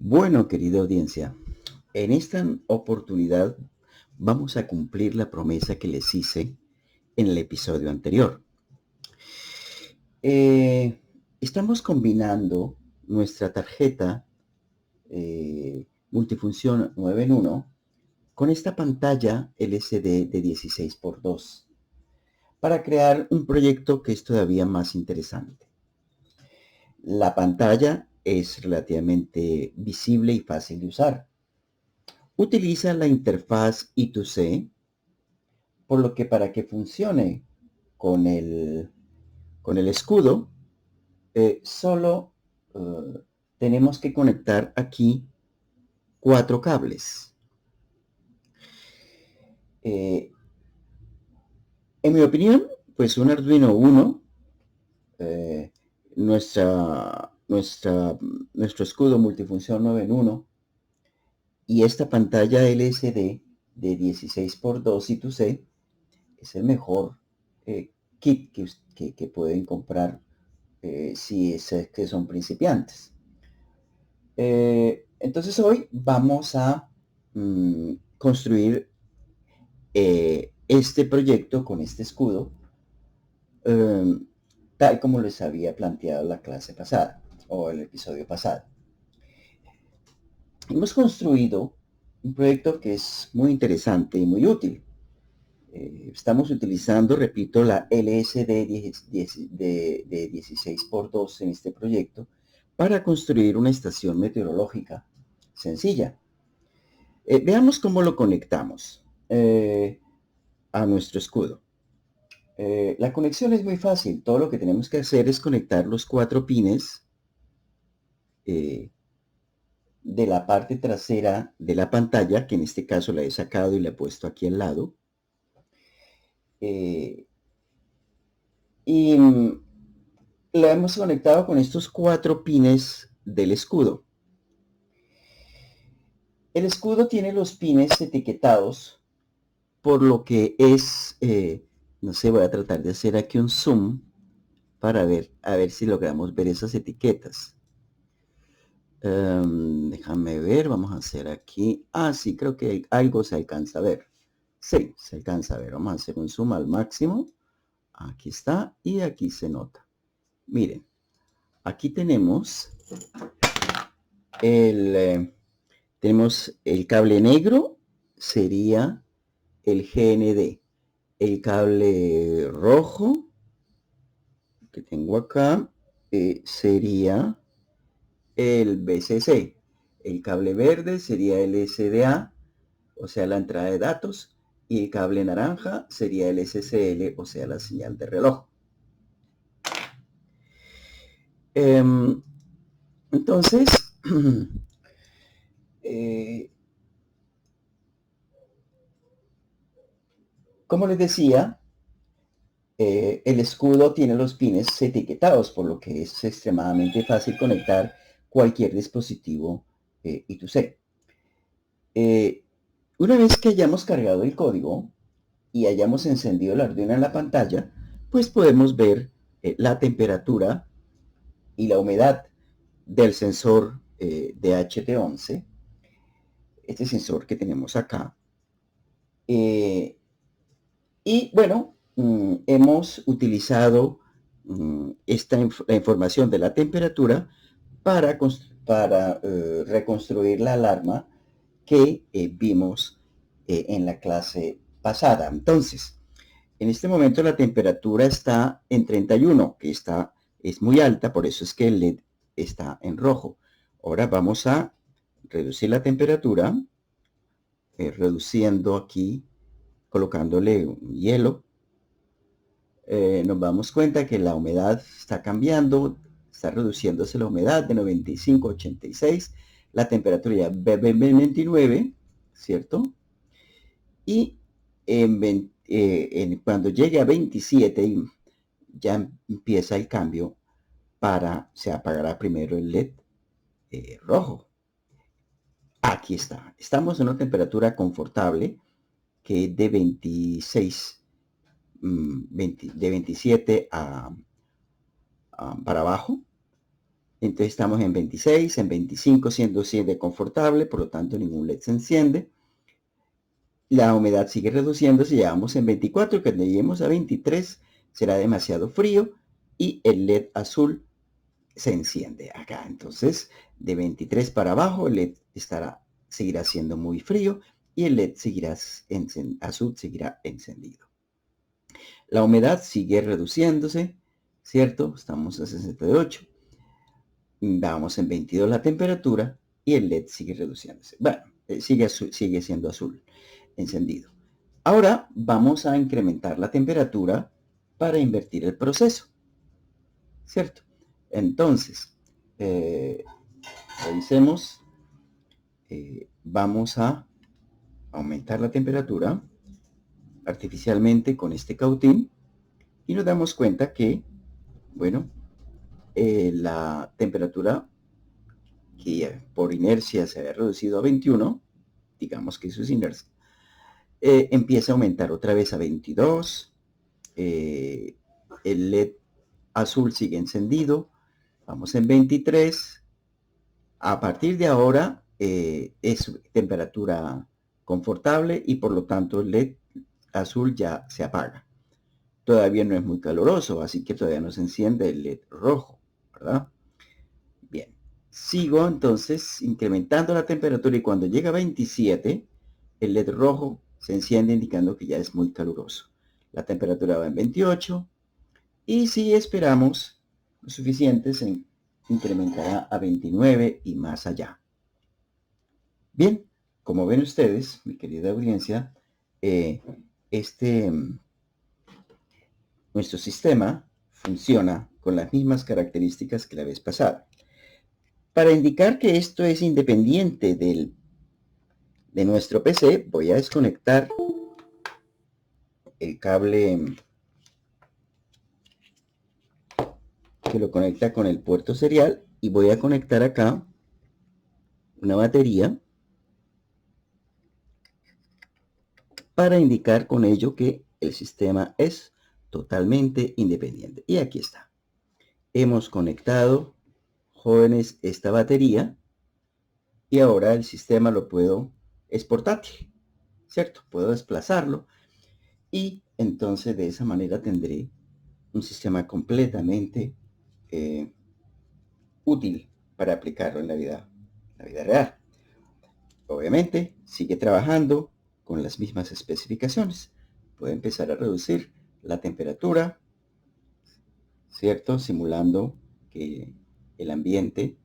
Bueno, querida audiencia, en esta oportunidad vamos a cumplir la promesa que les hice en el episodio anterior. Eh, Estamos combinando nuestra tarjeta multifunción 9 en 1 con esta pantalla LCD de 16 por 2 para crear un proyecto que es todavía más interesante. La pantalla es relativamente visible y fácil de usar. Utiliza la interfaz I2C, por lo que para que funcione con el escudo, solo tenemos que conectar aquí 4 cables. Eh, en mi opinión, pues un Arduino Uno, eh, nuestro escudo multifunción 9 en 1 y esta pantalla LCD de 16 por 2 I2C es el mejor kit que pueden comprar si es que son principiantes. Entonces hoy vamos a construir este proyecto con este escudo, eh, tal como les había planteado la clase pasada o el episodio pasado. Hemos construido un proyecto que es muy interesante y muy útil. Estamos utilizando, repito, la LSD de 16 por 2 en este proyecto para construir una estación meteorológica sencilla. Veamos cómo lo conectamos a nuestro escudo. La conexión es muy fácil. Todo lo que tenemos que hacer es conectar los 4 pines de la parte trasera de la pantalla, que en este caso la he sacado y la he puesto aquí al lado. Y la hemos conectado con estos 4 pines del escudo. El escudo tiene los pines etiquetados, por lo que es, no sé, voy a tratar de hacer aquí un zoom para ver, a ver si logramos ver esas etiquetas. Déjame ver, vamos a hacer aquí. Sí, creo que algo se alcanza a ver. Sí, se alcanza a ver. Vamos a hacer un zoom al máximo. Aquí está y aquí se nota. Miren, aquí tenemos tenemos el cable negro, sería el GND. El cable rojo que tengo acá sería el BCC. El cable verde sería el SDA, o sea, la entrada de datos. Y el cable naranja sería el SCL, o sea, la señal de reloj. Entonces, como les decía, el escudo tiene los pines etiquetados, por lo que es extremadamente fácil conectar cualquier dispositivo I2C. Una vez que hayamos cargado el código y hayamos encendido el Arduino en la pantalla, pues podemos ver la temperatura y la humedad del sensor de HT11, este sensor que tenemos acá. Y bueno, hemos utilizado la información de la temperatura para reconstruir la alarma que vimos en la clase pasada. Entonces, en este momento la temperatura está en 31, que es muy alta, por eso es que el LED está en rojo. Ahora vamos a reducir la temperatura, reduciendo aquí, colocándole un hielo. Nos damos cuenta que la humedad está cambiando, está reduciéndose la humedad de 95 a 86, la temperatura ya 29, ¿cierto? Y cuando llegue a 27 ya empieza el cambio se apagará primero el LED rojo. Aquí está. Estamos en una temperatura confortable que es de 26, de 27 para abajo. Entonces estamos en 26, en 25 siendo confortable, por lo tanto ningún LED se enciende. La humedad sigue reduciéndose, llegamos en 24, cuando lleguemos a 23 será demasiado frío y el LED azul se enciende acá. Entonces, de 23 para abajo, el LED seguirá siendo muy frío y el LED azul seguirá encendido. La humedad sigue reduciéndose, ¿cierto? Estamos a 68. Vamos en 22 la temperatura y el LED sigue reduciéndose. Bueno, sigue siendo azul encendido. Ahora vamos a incrementar la temperatura para invertir el proceso, ¿cierto? Entonces, revisemos. Vamos a aumentar la temperatura artificialmente con este cautín y nos damos cuenta que, bueno, la temperatura que por inercia se había reducido a 21, digamos que eso es inercia, empieza a aumentar otra vez a 22, el LED azul sigue encendido, vamos en 23, a partir de ahora es temperatura confortable y por lo tanto el LED azul ya se apaga. Todavía no es muy caluroso, así que todavía no se enciende el LED rojo, ¿verdad? Bien, sigo entonces incrementando la temperatura y cuando llega a 27, el LED rojo se enciende indicando que ya es muy caluroso. La temperatura va en 28 y si esperamos lo suficiente se incrementará a 29 y más allá. Bien, como ven ustedes, mi querida audiencia, nuestro sistema funciona con las mismas características que la vez pasada. Para indicar que esto es independiente de nuestro PC, voy a desconectar el cable que lo conecta con el puerto serial y voy a conectar acá una batería para indicar con ello que el sistema es totalmente independiente. Y aquí está. Hemos conectado, jóvenes, esta batería y ahora el sistema es portátil, ¿cierto? Puedo desplazarlo y entonces de esa manera tendré un sistema completamente útil para aplicarlo en la vida real. Obviamente sigue trabajando con las mismas especificaciones. Puede empezar a reducir la temperatura, ¿cierto? Simulando que el ambiente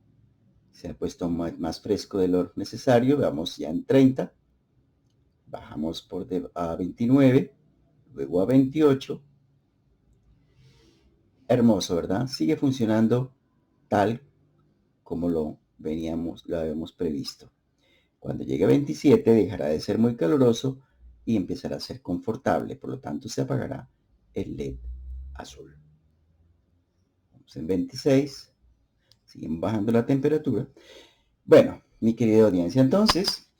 se ha puesto más fresco de lo necesario. Vamos ya en 30. Bajamos a 29, luego a 28. Hermoso, ¿verdad? Sigue funcionando tal como lo habíamos previsto. Cuando llegue a 27 dejará de ser muy caluroso y empezará a ser confortable, por lo tanto se apagará el LED azul. Vamos en 26, siguen bajando la temperatura. Bueno, mi querida audiencia, entonces,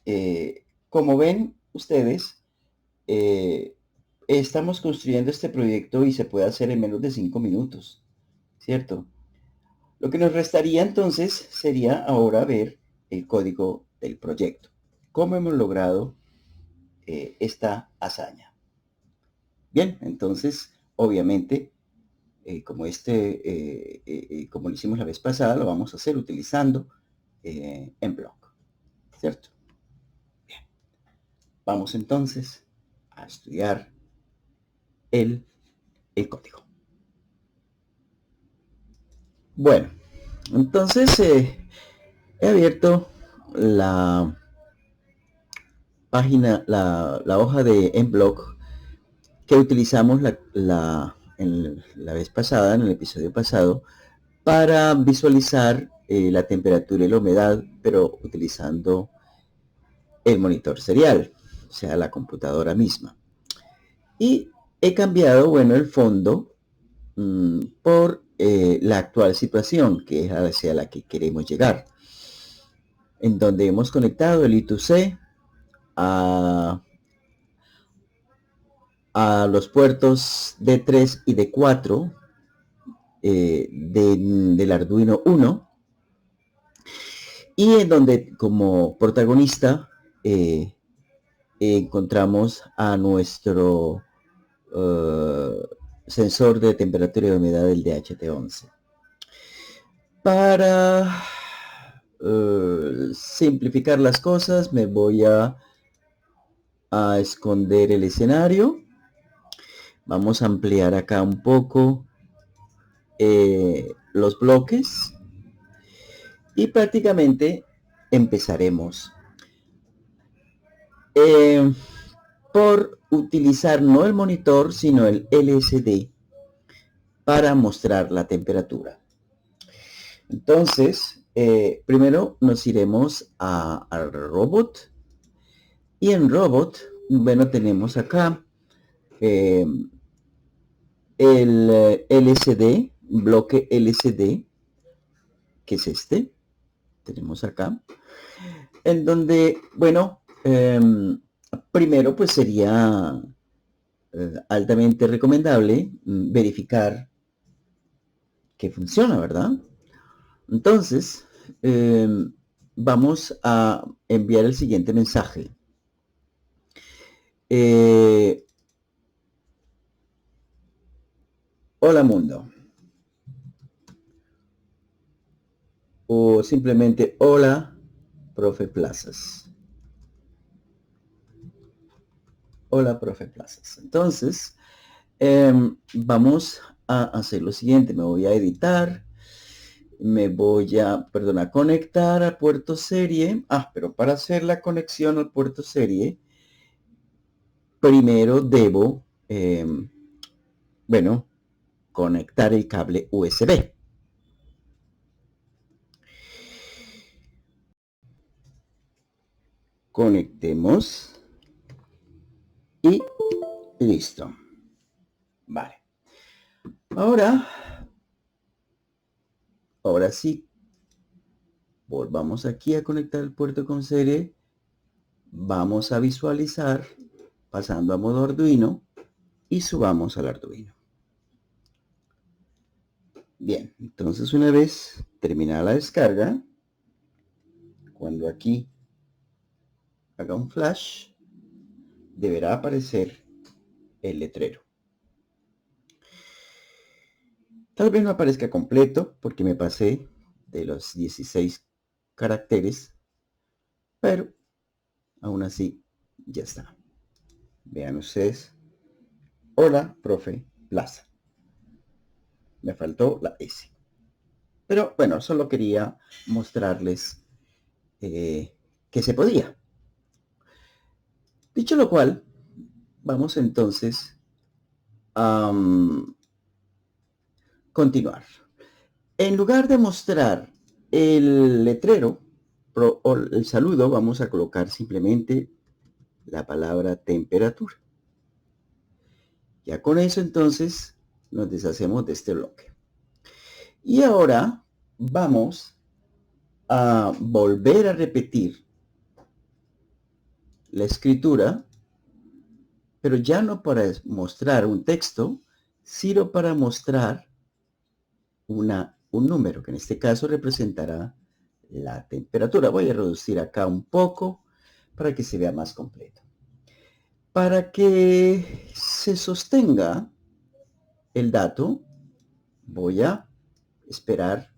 como ven ustedes, estamos construyendo este proyecto y se puede hacer en menos de 5 minutos, ¿cierto? Lo que nos restaría entonces sería ahora ver el código del proyecto. ¿Cómo hemos logrado esta hazaña? Bien, entonces, obviamente, como lo hicimos la vez pasada, lo vamos a hacer utilizando Mblock, ¿cierto? Bien, vamos entonces a estudiar el código. Bueno, entonces he abierto la página, la hoja de Mblock que utilizamos la vez pasada, en el episodio pasado, para visualizar la temperatura y la humedad, pero utilizando el monitor serial, o sea, la computadora misma. Y he cambiado, bueno, el fondo por la actual situación, que es hacia la que queremos llegar, en donde hemos conectado el I2C a los puertos D3 y D4 del Arduino 1 y en donde como protagonista encontramos a nuestro sensor de temperatura y humedad del DHT11. Para simplificar las cosas, me voy a esconder el escenario. Vamos a ampliar acá un poco los bloques y prácticamente empezaremos por utilizar no el monitor sino el LCD para mostrar la temperatura. Entonces primero nos iremos al robot y en robot, bueno, tenemos acá el LCD, bloque LCD, que es este, tenemos acá, en donde, bueno, primero pues sería altamente recomendable verificar que funciona, ¿verdad? Entonces, vamos a enviar el siguiente mensaje. Hola mundo. O simplemente hola, profe Plazas. Hola, profe Plazas. Entonces, vamos a hacer lo siguiente. Me voy a editar. Me voy a, a conectar al puerto serie. Pero para hacer la conexión al puerto serie, primero debo, bueno, conectar el cable USB. Conectemos y listo. Vale. Ahora sí, volvamos aquí a conectar el puerto con serie. Vamos a visualizar pasando a modo Arduino y subamos al Arduino. Bien, entonces una vez terminada la descarga, cuando aquí haga un flash, deberá aparecer el letrero. Tal vez no aparezca completo porque me pasé de los 16 caracteres, pero aún así ya está. Vean ustedes. Hola, profe Plaza. Me faltó la S. Pero bueno, solo quería mostrarles que se podía. Dicho lo cual, vamos entonces a continuar. En lugar de mostrar el letrero o el saludo, vamos a colocar simplemente la palabra temperatura. Ya con eso entonces nos deshacemos de este bloque. Y ahora vamos a volver a repetir la escritura, pero ya no para mostrar un texto, sino para mostrar un número, que en este caso representará la temperatura. Voy a reducir acá un poco para que se vea más completo. Para que se sostenga el dato, voy a esperar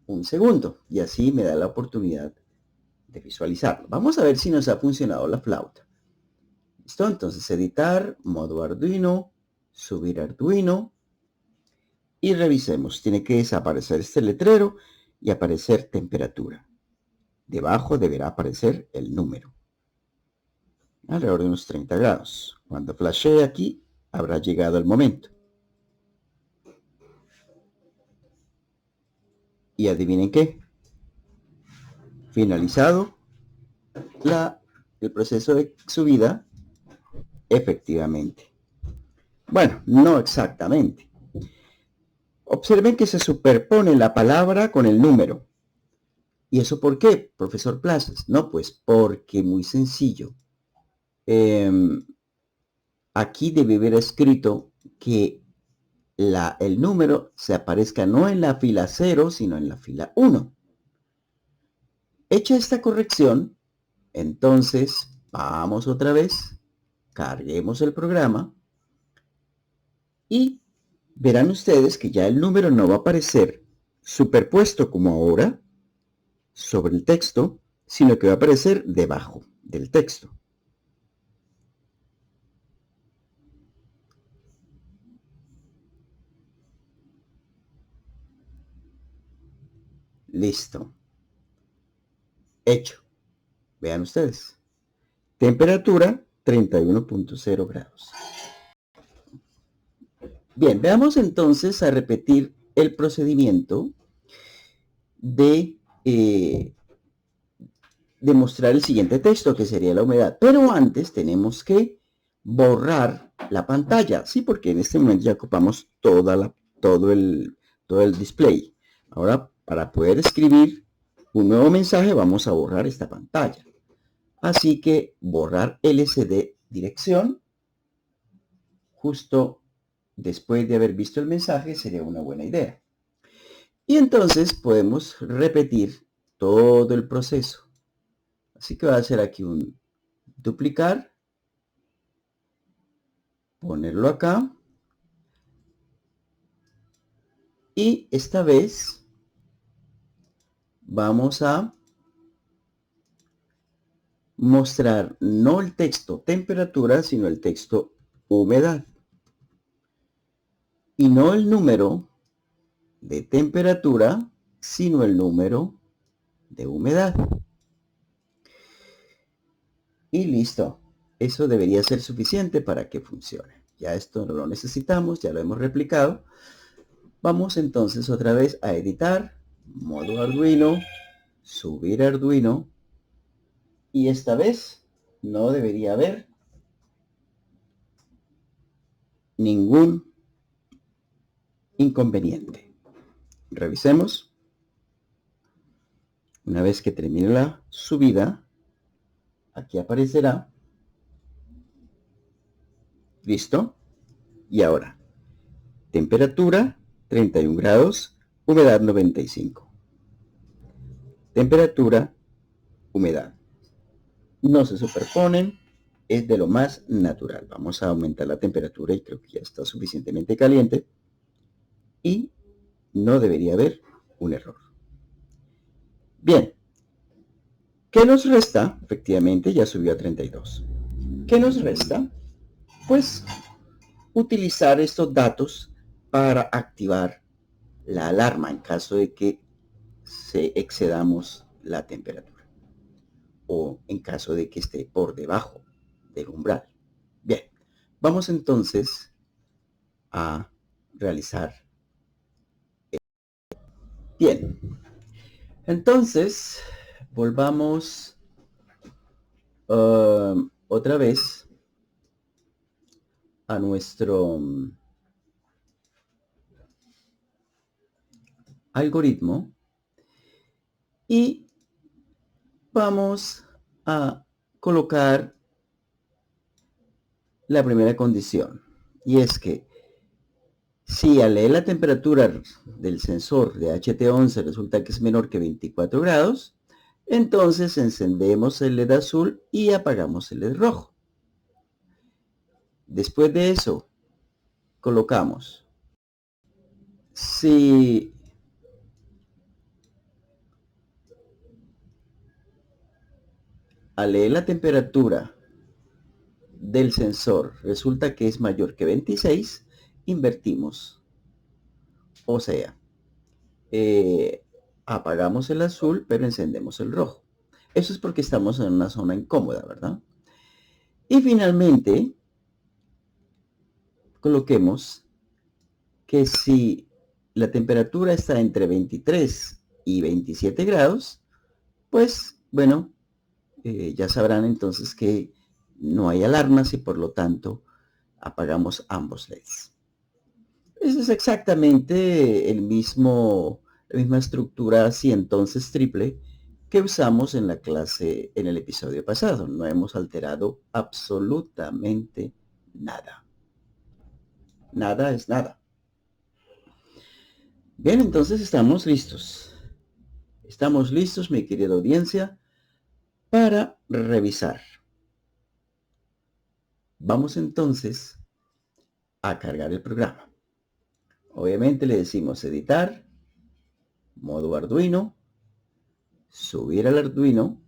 un segundo y así me da la oportunidad de visualizarlo. Vamos a ver si nos ha funcionado la flauta. ¿Listo? Entonces editar, modo Arduino, subir Arduino y revisemos. Tiene que desaparecer este letrero y aparecer temperatura. Debajo deberá aparecer el número. Alrededor de unos 30 grados. Cuando flashee aquí, habrá llegado el momento. Y adivinen qué. Finalizado el proceso de subida, efectivamente. Bueno, no exactamente. Observen que se superpone la palabra con el número. ¿Y eso por qué, profesor Plazas? No, pues porque muy sencillo. Aquí debe haber escrito que el número se aparezca no en la fila 0, sino en la fila 1. Hecha esta corrección, entonces vamos otra vez, carguemos el programa y verán ustedes que ya el número no va a aparecer superpuesto como ahora sobre el texto, sino que va a aparecer debajo del texto. Listo. Hecho. Vean ustedes. Temperatura 31.0 grados. Bien, veamos entonces a repetir el procedimiento de demostrar el siguiente texto, que sería la humedad. Pero antes tenemos que borrar la pantalla, ¿sí? Porque en este momento ya ocupamos todo el display. Ahora, para poder escribir un nuevo mensaje, vamos a borrar esta pantalla. Así que borrar LCD dirección, justo después de haber visto el mensaje, sería una buena idea. Y entonces podemos repetir todo el proceso. Así que voy a hacer aquí un duplicar, ponerlo acá, y esta vez vamos a mostrar no el texto temperatura, sino el texto humedad. Y no el número de temperatura, sino el número de humedad. Y listo. Eso debería ser suficiente para que funcione. Ya esto no lo necesitamos, ya lo hemos replicado. Vamos entonces otra vez a editar, modo Arduino, subir Arduino. Y esta vez no debería haber ningún inconveniente. Revisemos. Una vez que termine la subida, aquí aparecerá. Listo. Y ahora, temperatura 31 grados, humedad 95. Temperatura, humedad. No se superponen, es de lo más natural. Vamos a aumentar la temperatura y creo que ya está suficientemente caliente. Y no debería haber un error. Bien. ¿Qué nos resta? Efectivamente, ya subió a 32. ¿Qué nos resta? Pues utilizar estos datos para activar la alarma en caso de que se excedamos la temperatura o en caso de que esté por debajo del umbral. Bien, vamos entonces a realizar. Bien, entonces volvamos otra vez a nuestro algoritmo y vamos a colocar la primera condición, y es que si al leer la temperatura del sensor de HT11 resulta que es menor que 24 grados, entonces encendemos el LED azul y apagamos el LED rojo. Después de eso, colocamos si al leer la temperatura del sensor resulta que es mayor que 26, invertimos. O sea, apagamos el azul, pero encendemos el rojo. Eso es porque estamos en una zona incómoda, ¿verdad? Y finalmente, coloquemos que si la temperatura está entre 23 y 27 grados, pues, bueno, ya sabrán entonces que no hay alarmas y por lo tanto apagamos ambos LEDs. Esa es exactamente la misma estructura así entonces triple que usamos en la clase, en el episodio pasado. No hemos alterado absolutamente nada. Nada es nada. Bien, entonces estamos listos. Estamos listos, mi querida audiencia, para revisar. Vamos entonces a cargar el programa. Obviamente le decimos editar, modo Arduino, subir al Arduino,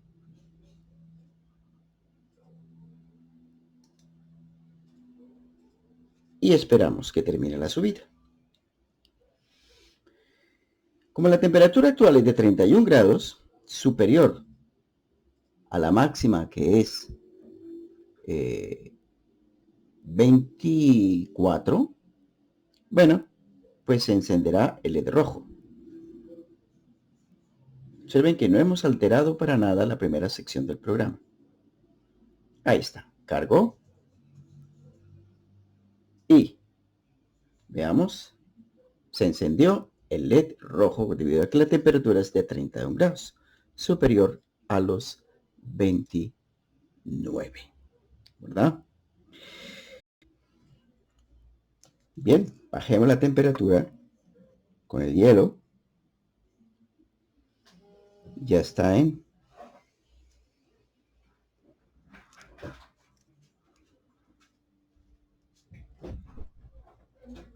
y esperamos que termine la subida. Como la temperatura actual es de 31 grados, superior a la máxima que es 24, bueno, pues se encenderá el LED rojo. Observen que no hemos alterado para nada la primera sección del programa. Ahí está, cargó. Y veamos, se encendió el LED rojo debido a que la temperatura es de 31 grados, superior a los 29, ¿verdad? Bien, bajemos la temperatura con el hielo. Ya está en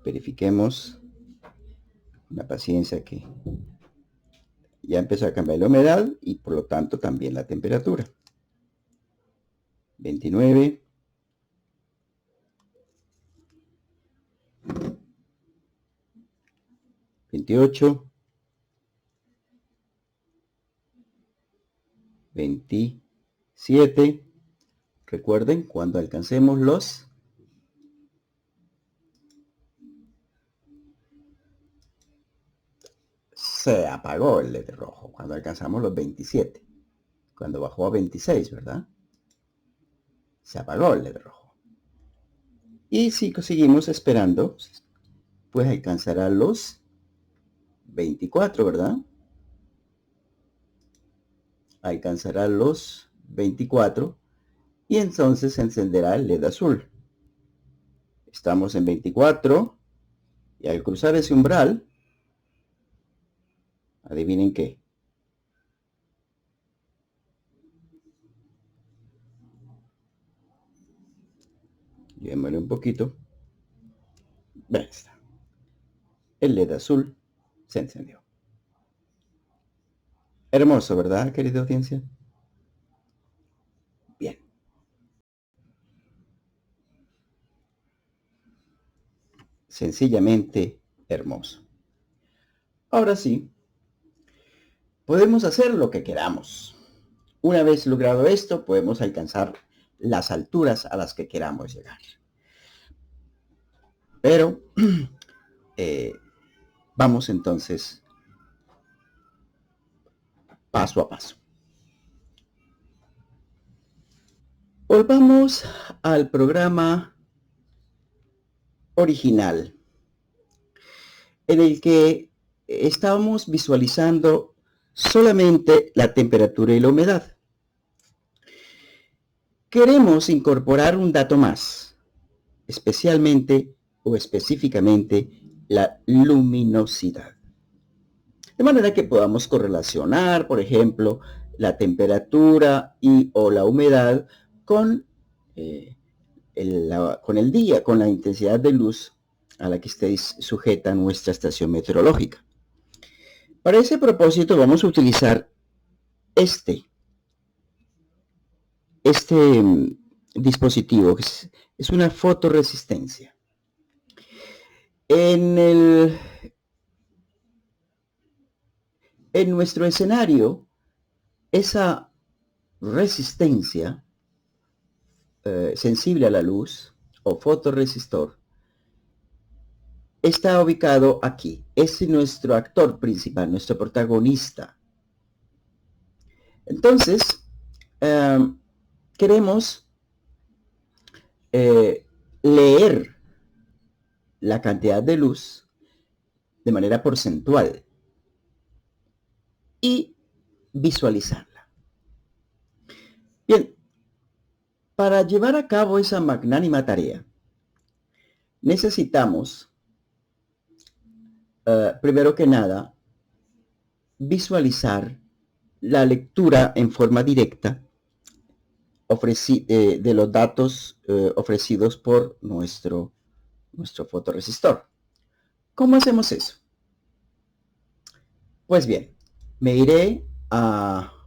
verifiquemos una paciencia que ya empezó a cambiar la humedad y por lo tanto también la temperatura. 29, 28, 27. Recuerden, cuando alcancemos los se apagó el LED rojo cuando alcanzamos los 27. Cuando bajó a 26, ¿verdad? Se apagó el LED rojo. Y si seguimos esperando, pues alcanzará los 24, ¿verdad? Alcanzará los 24 y entonces se encenderá el LED azul. Estamos en 24 y al cruzar ese umbral, adivinen qué. Llevémosle un poquito. Ahí está. El LED azul se encendió. Hermoso, ¿verdad, querida audiencia? Bien. Sencillamente hermoso. Ahora sí, podemos hacer lo que queramos. Una vez logrado esto, podemos alcanzar las alturas a las que queramos llegar. Pero vamos entonces paso a paso. Volvamos al programa original, en el que estábamos visualizando solamente la temperatura y la humedad. Queremos incorporar un dato más, especialmente o específicamente la luminosidad. De manera que podamos correlacionar, por ejemplo, la temperatura y o la humedad con el día, con la intensidad de luz a la que estéis sujeta nuestra estación meteorológica. Para ese propósito vamos a utilizar este dispositivo, que es una fotoresistencia. En nuestro escenario, esa resistencia sensible a la luz o fotorresistor está ubicado aquí. Es nuestro actor principal, nuestro protagonista. Entonces, queremos leer la cantidad de luz de manera porcentual y visualizarla. Bien, para llevar a cabo esa magnánima tarea, necesitamos, primero que nada, visualizar la lectura en forma directa de los datos ofrecidos por nuestro fotorresistor. ¿Cómo hacemos eso? Pues bien, me iré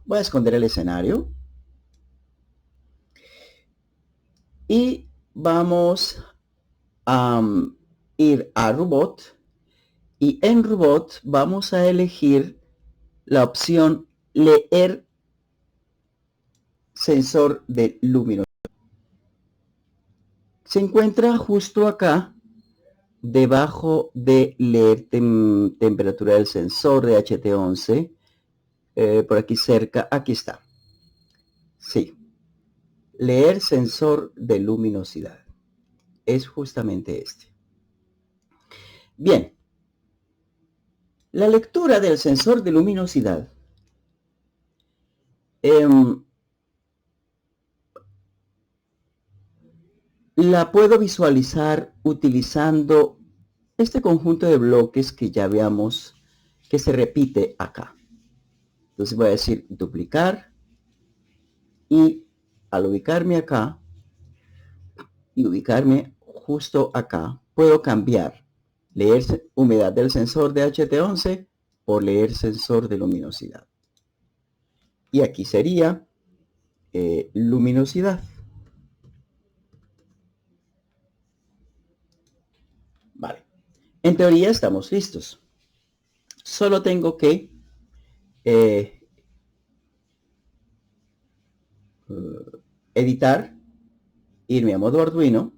voy a esconder el escenario y vamos a ir a Robot, y en Robot vamos a elegir la opción leer sensor de luminosidad. Se encuentra justo acá, debajo de leer temperatura del sensor de HT11, por aquí cerca, aquí está. Sí, leer sensor de luminosidad. Es justamente este. Bien, la lectura del sensor de luminosidad la puedo visualizar utilizando este conjunto de bloques que ya veamos que se repite acá. Entonces voy a decir duplicar, y al ubicarme acá y ubicarme justo acá, puedo cambiar leer humedad del sensor de HT11 por leer sensor de luminosidad. Y aquí sería luminosidad. Vale. En teoría estamos listos. Solo tengo que editar, irme a modo Arduino,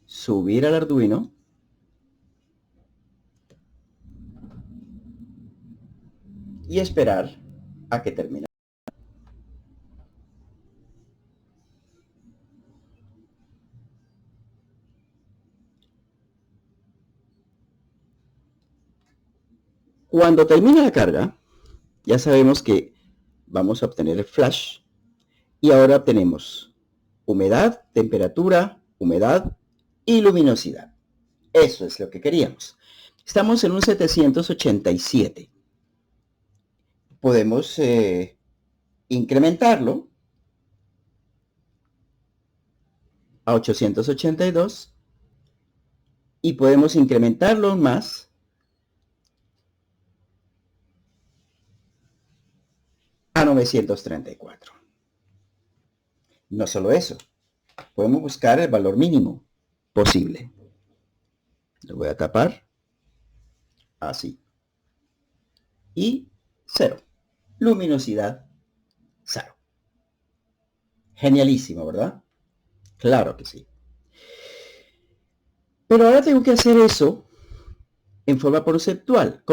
subir al Arduino, y esperar a que termine. Cuando termine la carga, ya sabemos que vamos a obtener el flash, y ahora tenemos humedad, temperatura, humedad y luminosidad. Eso es lo que queríamos. Estamos en un 787. Podemos incrementarlo a 882 y podemos incrementarlo aún más a 934. No solo eso, podemos buscar el valor mínimo posible. Lo voy a tapar así, y 0. Luminosidad 0. Genialísimo, ¿verdad? Claro que sí. Pero ahora tengo que hacer eso en forma porcentual.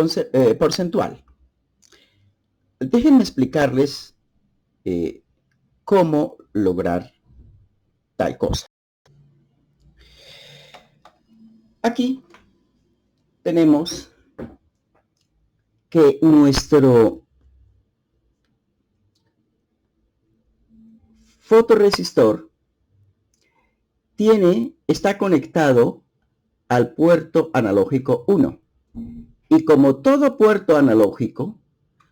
Déjenme explicarles cómo lograr tal cosa. Aquí tenemos que nuestro fotorresistor está conectado al puerto analógico 1. Y como todo puerto analógico,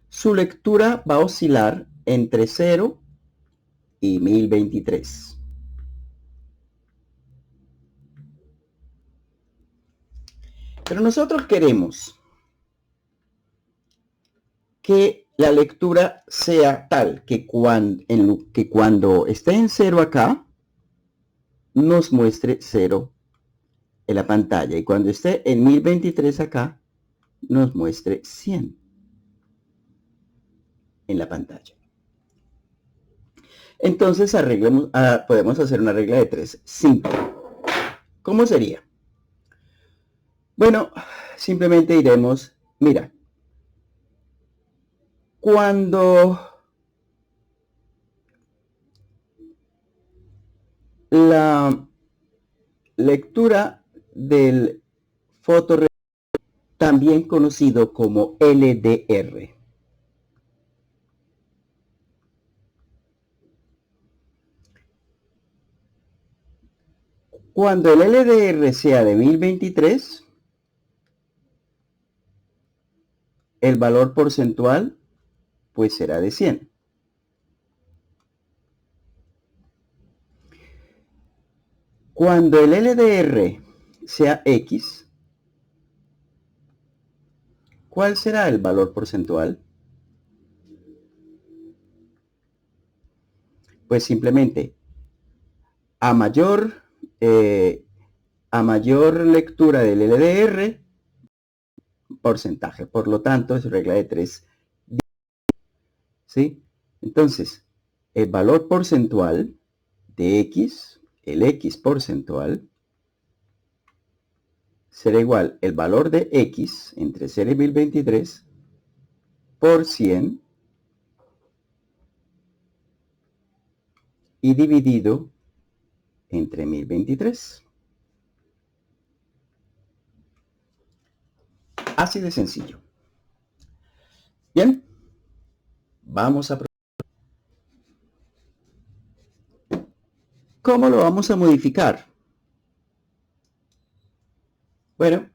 su lectura va a oscilar entre 0 y 1023. Pero nosotros queremos que la lectura sea tal que cuando esté en 0 acá, nos muestre 0 en la pantalla, y cuando esté en 1023 acá, nos muestre 100 en la pantalla. Entonces podemos hacer una regla de 3 simple. ¿Cómo sería? Bueno, simplemente diremos, mira, cuando la lectura del fotorresistor, también conocido como LDR, cuando el LDR sea de 1023, el valor porcentual pues será de 100. Cuando el LDR sea X, ¿cuál será el valor porcentual? Pues simplemente a mayor, eh, a mayor lectura del LDR, porcentaje. Por lo tanto, es regla de 3. ¿Sí? Entonces, el valor porcentual de X, el X porcentual, será igual el valor de X entre 0 y 1023 por 100 y dividido entre 1023. Así de sencillo. Bien, vamos a... ¿Cómo lo vamos a modificar? Bueno,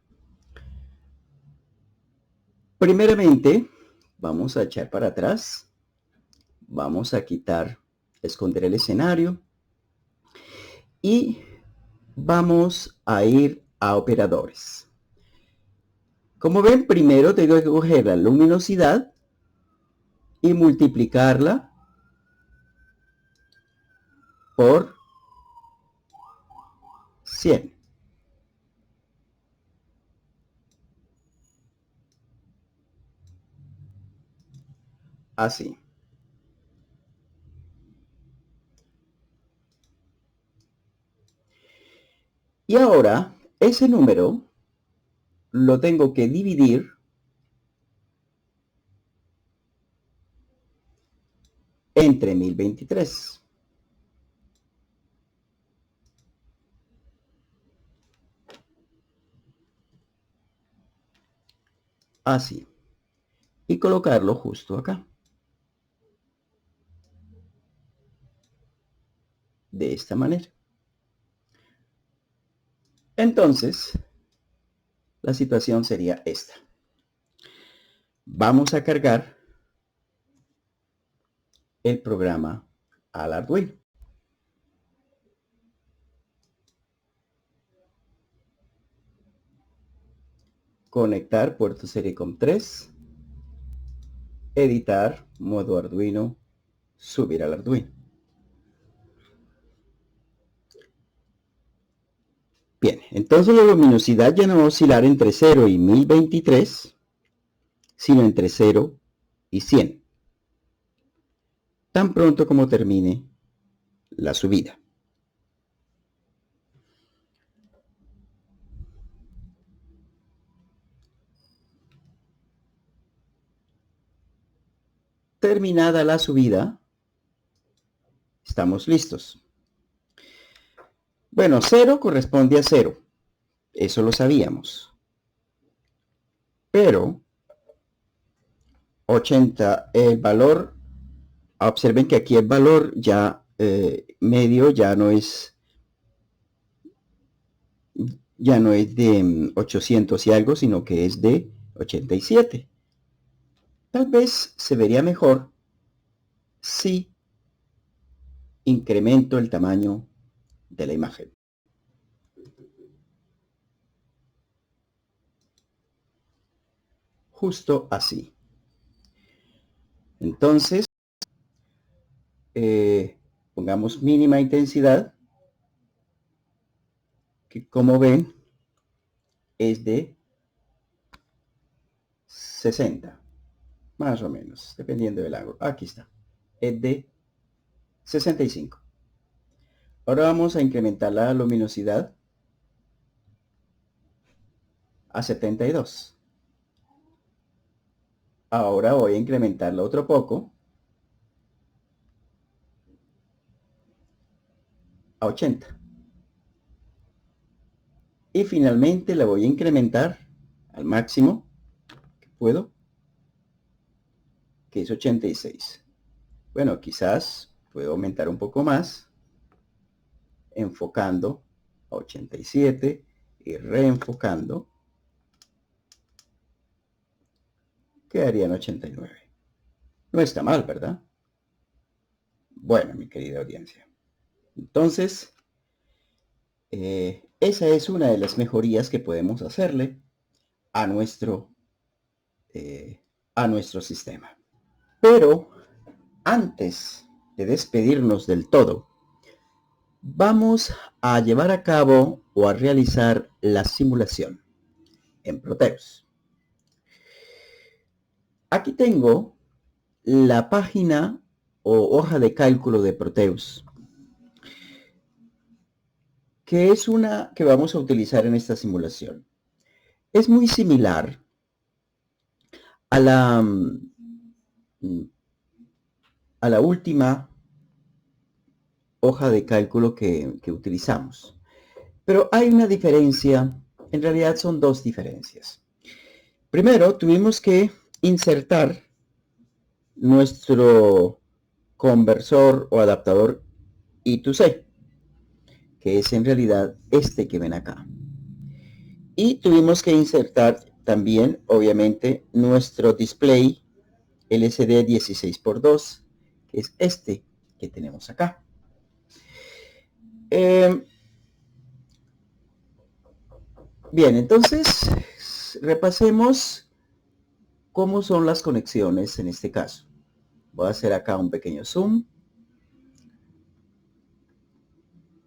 primeramente, vamos a echar para atrás. Vamos a quitar, esconder el escenario. Y vamos a ir a operadores. Como ven, primero tengo que coger la luminosidad y multiplicarla por 100. Así. Y ahora, ese número lo tengo que dividir entre 1023. Así. Y colocarlo justo acá. De esta manera. Entonces, la situación sería esta. Vamos a cargar el programa al Arduino. Conectar puerto Seriecom 3. Editar, modo Arduino, subir al Arduino. Bien, entonces la luminosidad ya no va a oscilar entre 0 y 1023, sino entre 0 y 100. Tan pronto como termine la subida. Terminada la subida, estamos listos. Bueno, 0 corresponde a 0. Eso lo sabíamos. Pero 80, el valor, observen que aquí el valor ya medio ya no es de 800 y algo, sino que es de 87. Tal vez se vería mejor si incremento el tamaño de la imagen. Justo así. Entonces, pongamos mínima intensidad, que como ven es de 60, más o menos, dependiendo del ángulo. Aquí está, es de 65. Ahora vamos a incrementar la luminosidad a 72. Ahora voy a incrementarla otro poco a 80. Y finalmente la voy a incrementar al máximo que puedo, que es 86. Bueno, quizás puedo aumentar un poco más, enfocando a 87 y reenfocando quedarían 89. No está mal, ¿verdad? Bueno, mi querida audiencia. Entonces, esa es una de las mejorías que podemos hacerle a nuestro sistema. Pero antes de despedirnos del todo, vamos a llevar a cabo o a realizar la simulación en Proteus. Aquí tengo la página o hoja de cálculo de Proteus, que es una que vamos a utilizar en esta simulación. Es muy similar a la última hoja de cálculo que utilizamos. Pero hay una diferencia, en realidad son dos diferencias. Primero, tuvimos que insertar nuestro conversor o adaptador I2C, que es en realidad este que ven acá. Y tuvimos que insertar también, obviamente, nuestro display LCD 16x2, que es este que tenemos acá. Bien, entonces repasemos cómo son las conexiones en este caso. Voy a hacer acá un pequeño zoom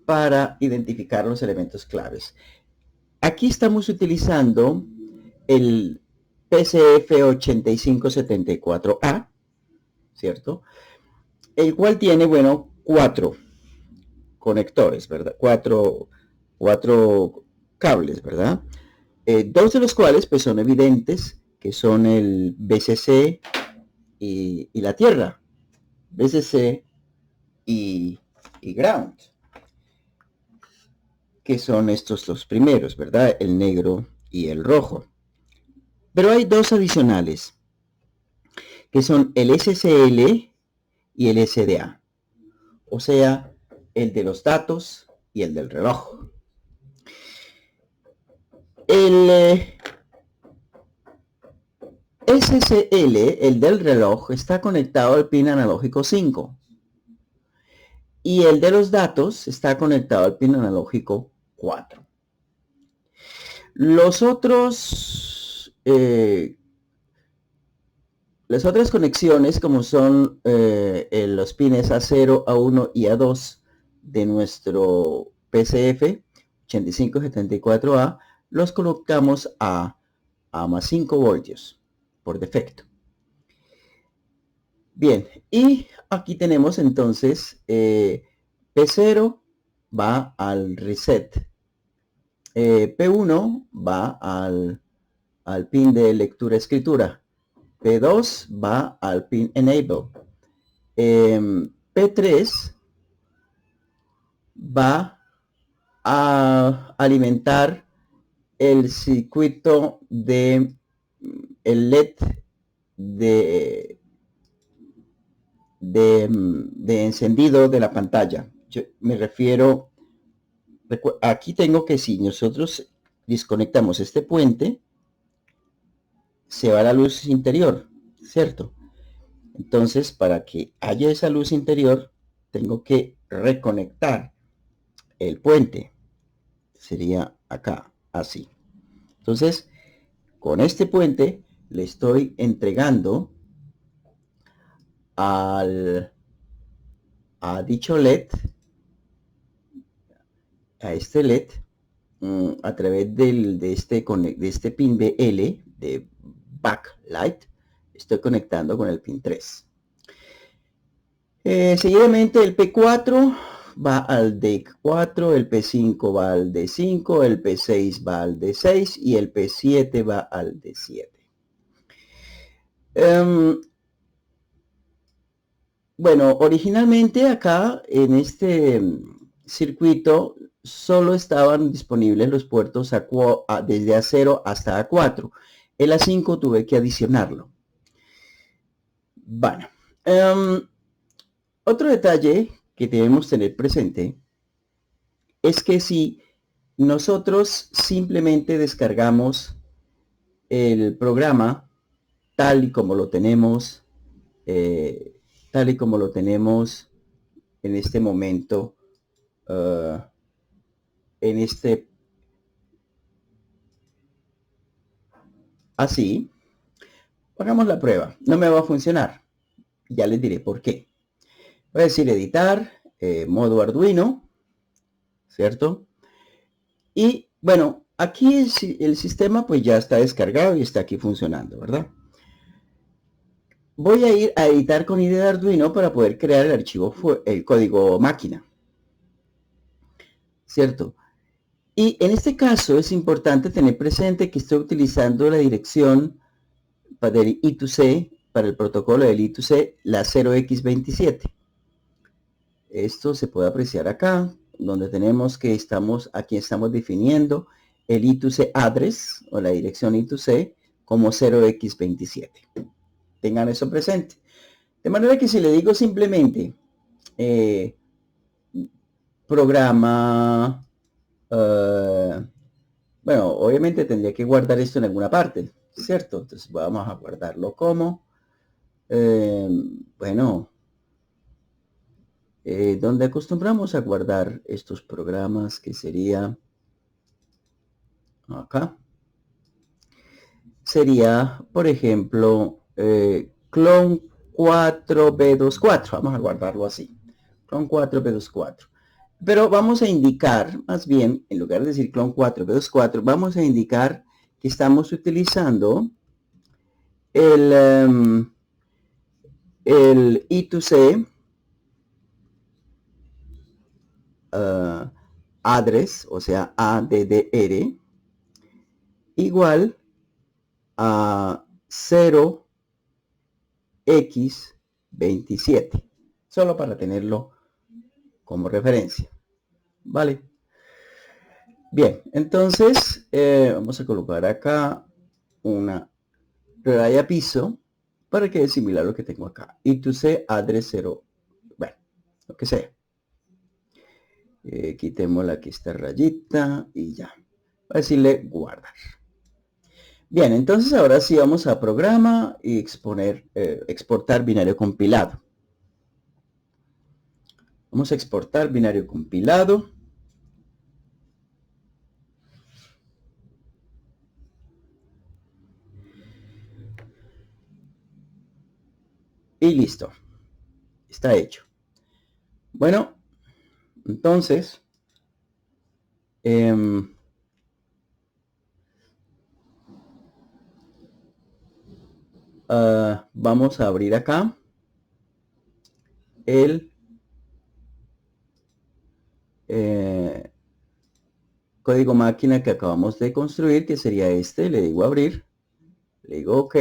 para identificar los elementos claves. Aquí estamos utilizando el PCF8574A, ¿cierto? El cual tiene, bueno, 4 conectores, ¿verdad? Cuatro cables, ¿verdad? Dos de los cuales pues son evidentes, que son el BCC y la Tierra. BCC y ground, que son estos los primeros, ¿verdad? El negro y el rojo. Pero hay dos adicionales, que son el SCL y el SDA. O sea, el de los datos y el del reloj. El SCL, el del reloj, está conectado al pin analógico 5. Y el de los datos está conectado al pin analógico 4. Las otras conexiones, como son los pines A0, A1 y A2 de nuestro PCF 8574A, los colocamos a más 5 voltios por defecto. Bien, y aquí tenemos entonces P0 va al reset, P1 va al pin de lectura-escritura, P2 va al pin enable, P3 va a alimentar el circuito de el LED de encendido de la pantalla. Yo me refiero, aquí tengo que si nosotros desconectamos este puente, se va la luz interior, ¿cierto? Entonces, para que haya esa luz interior, tengo que reconectar el puente. Sería acá, así. Entonces, con este puente le estoy entregando a dicho LED, a este LED, a través de este pin BL de backlight, estoy conectando con el pin 3. Seguidamente el P4 va al D4, el P5 va al D5, el P6 va al D6 y el P7 va al D7. Bueno, originalmente acá en este circuito solo estaban disponibles los puertos desde A0 hasta A4. El A5 tuve que adicionarlo. Bueno, otro detalle que debemos tener presente es que si nosotros simplemente descargamos el programa tal y como lo tenemos, tal y como lo tenemos en este momento, en este, así, hagamos la prueba. No me va a funcionar. Ya les diré por qué. Voy a decir editar, modo Arduino, ¿cierto? Y bueno, aquí el sistema pues ya está descargado y está aquí funcionando, ¿verdad? Voy a ir a editar con IDE de Arduino para poder crear el archivo, el código máquina, ¿cierto? Y en este caso es importante tener presente que estoy utilizando la dirección del I2C, para el protocolo del I2C, la 0x27. Esto se puede apreciar acá, donde tenemos que aquí estamos definiendo el I2C address, o la dirección I2C, como 0x27. Tengan eso presente. De manera que si le digo simplemente programa, bueno, obviamente tendría que guardar esto en alguna parte, ¿cierto? Entonces vamos a guardarlo como, bueno, donde acostumbramos a guardar estos programas, que sería acá, sería, por ejemplo, clon 4B24, vamos a guardarlo así, clon 4B24. Pero vamos a indicar, más bien, en lugar de decir clon 4B24, vamos a indicar que estamos utilizando el I2C address, o sea, ADDR, igual a 0x27, solo para tenerlo como referencia, ¿vale? Bien, entonces vamos a colocar acá una raya piso para que es similar a lo que tengo acá. I2C address 0, bueno, lo que sea. Quitémosle aquí esta rayita y ya. Voy a decirle guardar. Bien, entonces ahora sí vamos a programa y exportar binario compilado. Vamos a exportar binario compilado. Y listo. Está hecho. Bueno, entonces, vamos a abrir acá el código máquina que acabamos de construir, que sería este. Le digo abrir, le digo OK.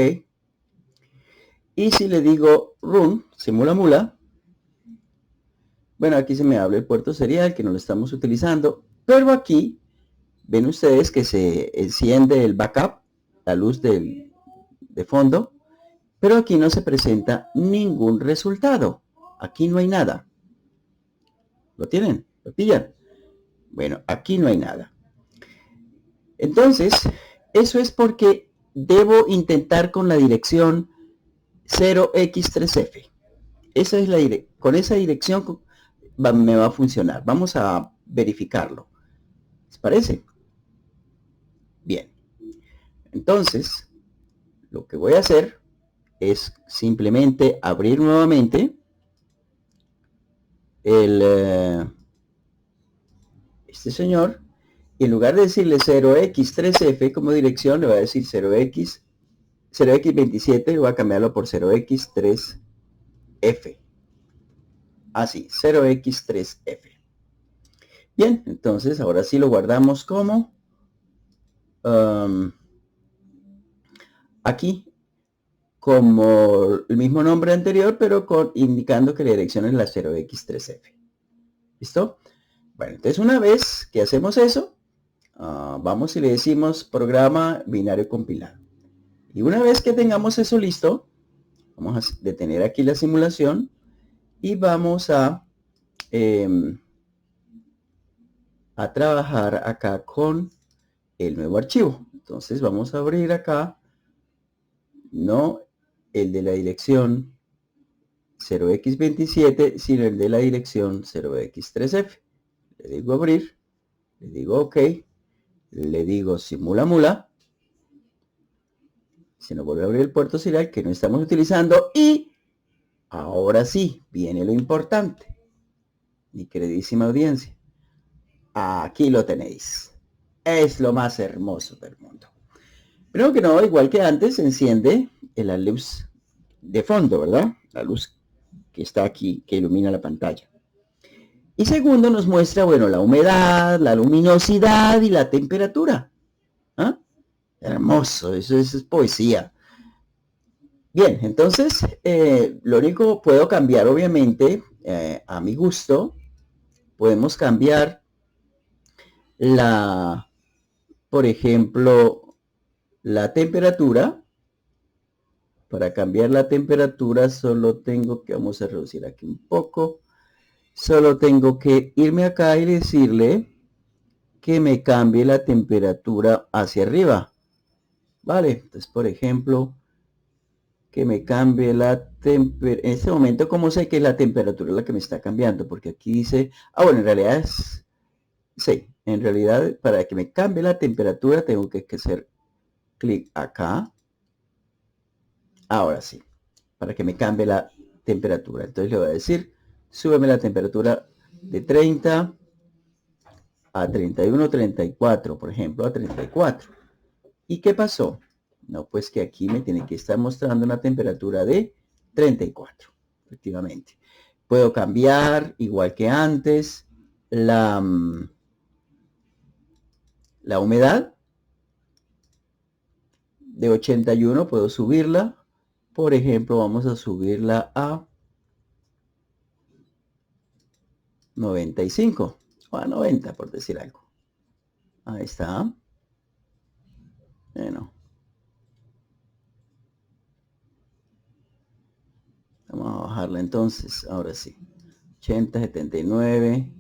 Y si le digo run, simula mula, bueno, aquí se me abre el puerto serial que no lo estamos utilizando, pero aquí ven ustedes que se enciende el backup, la luz de fondo, pero aquí no se presenta ningún resultado. Aquí no hay nada. ¿Lo tienen? ¿Lo pillan? Bueno, aquí no hay nada. Entonces, eso es porque debo intentar con la dirección 0x3f. Esa es con esa dirección me va a funcionar. Vamos a verificarlo. ¿Les parece? Bien. Entonces, lo que voy a hacer es simplemente abrir nuevamente este señor, y en lugar de decirle 0x3f como dirección, le voy a decir 0x27, y voy a cambiarlo por 0x3f. Así, 0x3f. Bien, entonces ahora sí lo guardamos como aquí, como el mismo nombre anterior, pero indicando que la dirección es la 0x3f. ¿Listo? Bueno, entonces una vez que hacemos eso, vamos y le decimos programa binario compilado. Y una vez que tengamos eso listo, vamos a detener aquí la simulación y vamos a trabajar acá con el nuevo archivo. Entonces vamos a abrir acá, no el de la dirección 0x27, sino el de la dirección 0x3f. Le digo abrir, le digo OK, le digo simula mula. Se nos vuelve a abrir el puerto serial que no estamos utilizando y ahora sí, viene lo importante. Mi queridísima audiencia, aquí lo tenéis. Es lo más hermoso del mundo. Primero que no, igual que antes, se enciende la luz de fondo, ¿verdad? La luz que está aquí, que ilumina la pantalla. Y segundo, nos muestra, bueno, la humedad, la luminosidad y la temperatura. ¿Ah? Hermoso, eso es poesía. Bien, entonces, lo único puedo cambiar, obviamente, a mi gusto, podemos cambiar por ejemplo, la temperatura. Para cambiar la temperatura solo tengo que, vamos a reducir aquí un poco, solo tengo que irme acá y decirle que me cambie la temperatura hacia arriba. Vale, entonces por ejemplo, que me cambie la temperatura. En este momento, ¿cómo sé que es la temperatura la que me está cambiando? Porque aquí dice, bueno, en realidad es, sí, en realidad para que me cambie la temperatura tengo que hacer clic acá. Ahora sí, para que me cambie la temperatura. Entonces le voy a decir, súbeme la temperatura de 30 a 31, 34, por ejemplo, a 34. ¿Y qué pasó? No, pues que aquí me tiene que estar mostrando una temperatura de 34, efectivamente. Puedo cambiar, igual que antes, la humedad de 81, puedo subirla. Por ejemplo, vamos a subirla a 95 o a 90, por decir algo. Ahí está. Bueno. Vamos a bajarla entonces. Ahora sí. 80, 79,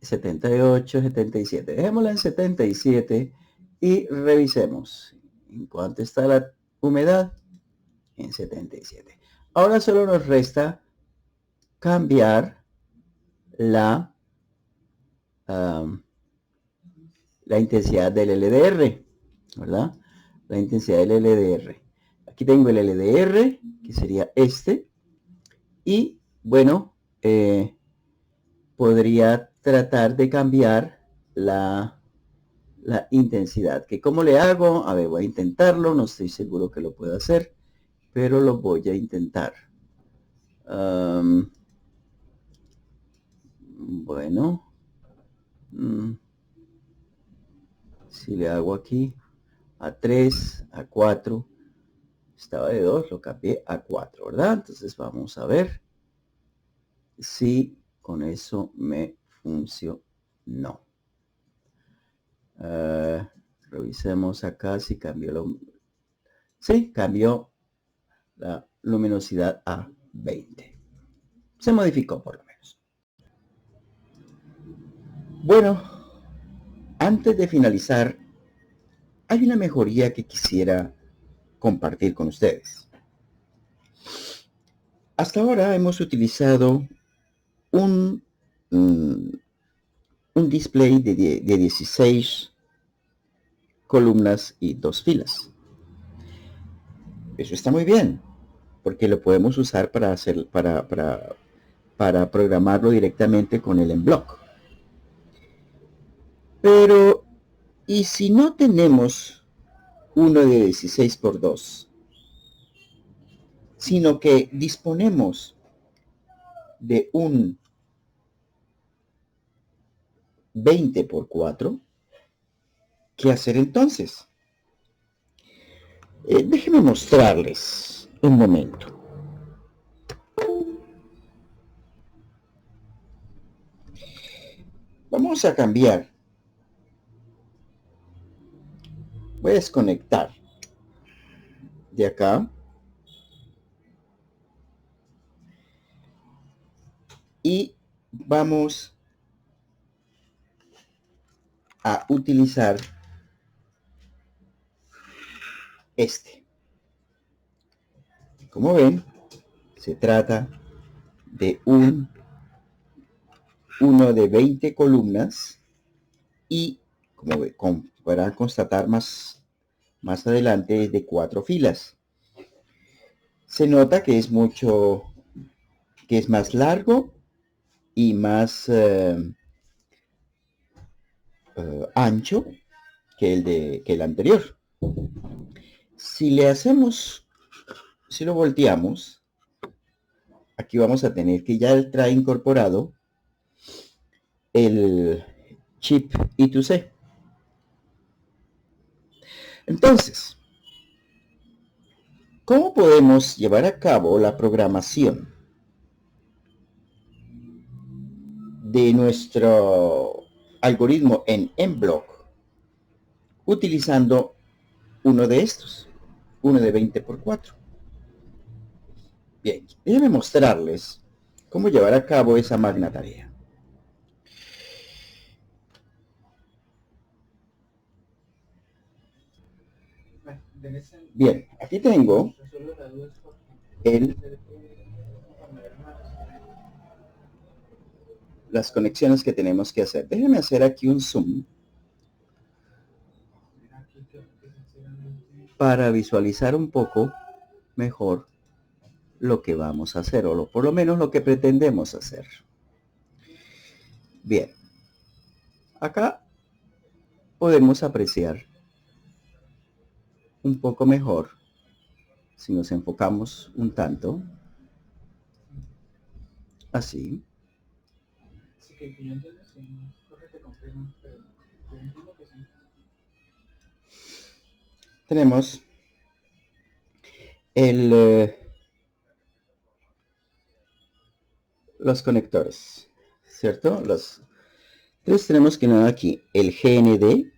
78, 77. Dejémosla en 77 y revisemos. ¿En cuánto está la humedad? En 77. Ahora solo nos resta cambiar la intensidad del LDR, ¿verdad? La intensidad del LDR. Aquí tengo el LDR, que sería este, y bueno, podría tratar de cambiar la intensidad. ¿Que cómo le hago? A ver, voy a intentarlo, no estoy seguro que lo pueda hacer, pero lo voy a intentar. Bueno, si le hago aquí a 3, a 4, estaba de 2, lo cambié a 4, ¿verdad? Entonces vamos a ver si con eso me funcionó. Revisemos acá si cambió lo... Sí, cambió la luminosidad a 20. Se modificó por lo menos. Bueno, antes de finalizar, hay una mejoría que quisiera compartir con ustedes. Hasta ahora hemos utilizado un display de 16 columnas y 2 filas. Eso está muy bien, porque lo podemos usar para hacer, para programarlo directamente con el en-block. Pero, ¿y si no tenemos uno de 16 por 2? Sino que disponemos de un 20 por 4. ¿Qué hacer entonces? Déjenme mostrarles un momento. Vamos a cambiar. Voy a desconectar de acá. Y vamos a utilizar este. Como ven, se trata de uno de 20 columnas y, como podrán constatar más adelante, es de 4 filas. Se nota que es más largo y más ancho que el anterior. Si lo volteamos, aquí vamos a tener que ya trae incorporado el chip I2C. Entonces, ¿cómo podemos llevar a cabo la programación de nuestro algoritmo en MBlock utilizando uno de estos, uno de 20×4? Bien, déjenme mostrarles cómo llevar a cabo esa magna tarea. Bien, aquí tengo las conexiones que tenemos que hacer. Déjenme hacer aquí un zoom para visualizar un poco mejor lo que vamos a hacer, o por lo menos lo que pretendemos hacer. Bien, acá podemos apreciar un poco mejor si nos enfocamos un tanto así. Tenemos los conectores, ¿cierto? Entonces tenemos que nada aquí el GND,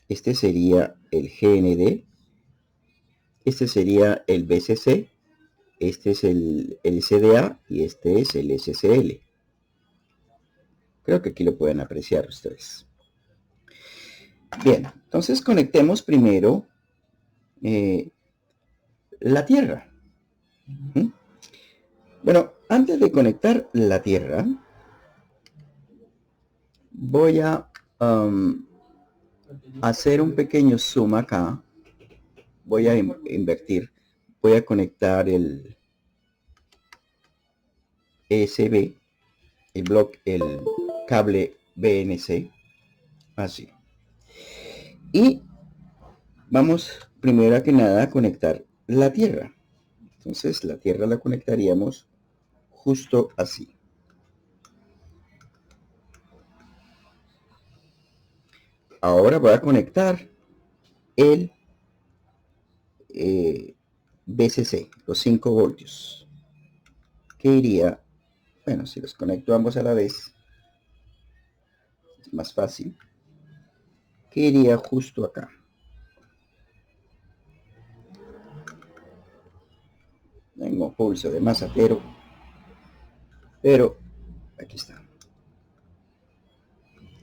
este sería el GND, este sería el BCC, este es el CDA y este es el SCL. Creo que aquí lo pueden apreciar ustedes. Bien, entonces conectemos primero la Tierra. Bueno, antes de conectar la Tierra, voy a hacer un pequeño zoom acá. Voy a invertir. Voy a conectar el ESB, el cable BNC, así. Y vamos primero que nada a conectar la Tierra. Entonces la Tierra la conectaríamos justo así. Ahora voy a conectar el BCC, los 5 voltios. ¿Qué iría? Bueno, si los conecto ambos a la vez, es más fácil. ¿Qué iría justo acá? Tengo pulso de masa, pero aquí está.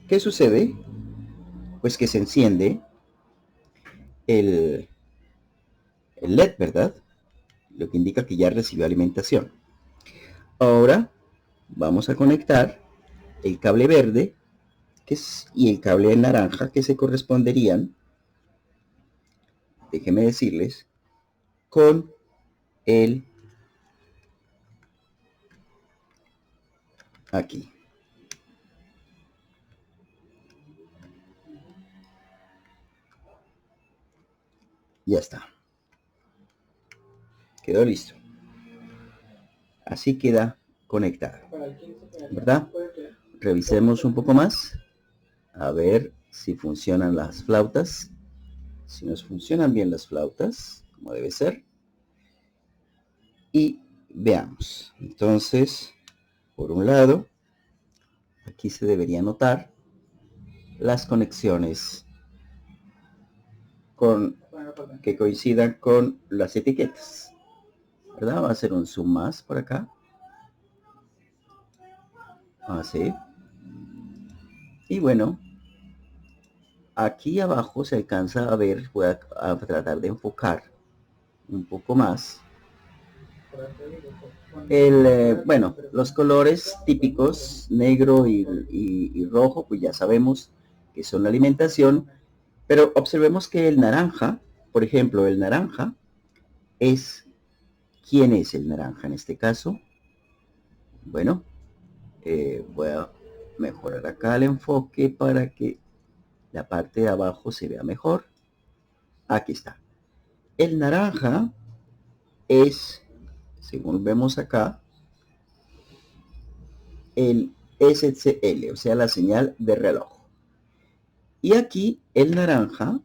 ¿Qué sucede? Pues que se enciende el LED, ¿verdad? Lo que indica que ya recibió alimentación. Ahora vamos a conectar el cable verde y el cable naranja, que se corresponderían, déjenme decirles, con el aquí. Ya está. Quedó listo. Así queda conectado, ¿verdad? Revisemos un poco más. A ver si funcionan las flautas. Si nos funcionan bien las flautas, como debe ser. Y veamos. Entonces, por un lado, aquí se debería notar las conexiones que coincidan con las etiquetas, ¿verdad? Va a hacer un zoom más por acá. Así. Y bueno, aquí abajo se alcanza a ver, voy a tratar de enfocar un poco más Bueno, los colores típicos, negro y rojo, pues ya sabemos que son la alimentación, pero observemos que el naranja, por ejemplo, el naranja es, ¿quién es el naranja en este caso? Bueno, voy a mejorar acá el enfoque para que la parte de abajo se vea mejor. Aquí está. El naranja es, según vemos acá, el SCL, o sea, la señal de reloj. Y aquí el naranja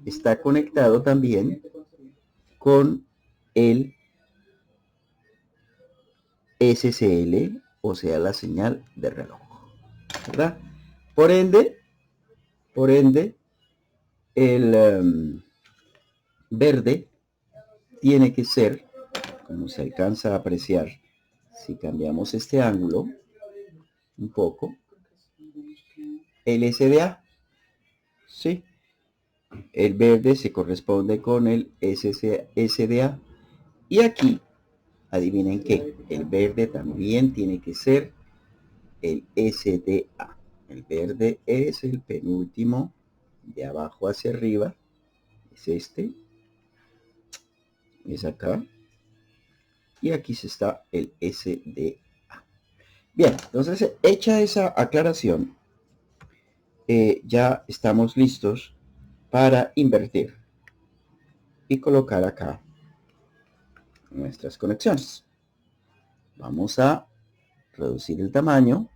está conectado también con el SCL, o sea, la señal de reloj, ¿verdad? Por ende, el verde tiene que ser, como se alcanza a apreciar, si cambiamos este ángulo un poco, el SDA, ¿sí? El verde se corresponde con el SDA. Y aquí, adivinen qué, el verde también tiene que ser el SDA. El verde es el penúltimo de abajo hacia arriba. Es este. Es acá. Y aquí se está el SDA. Bien, entonces hecha esa aclaración, ya estamos listos para invertir y colocar acá nuestras conexiones. Vamos a reducir el tamaño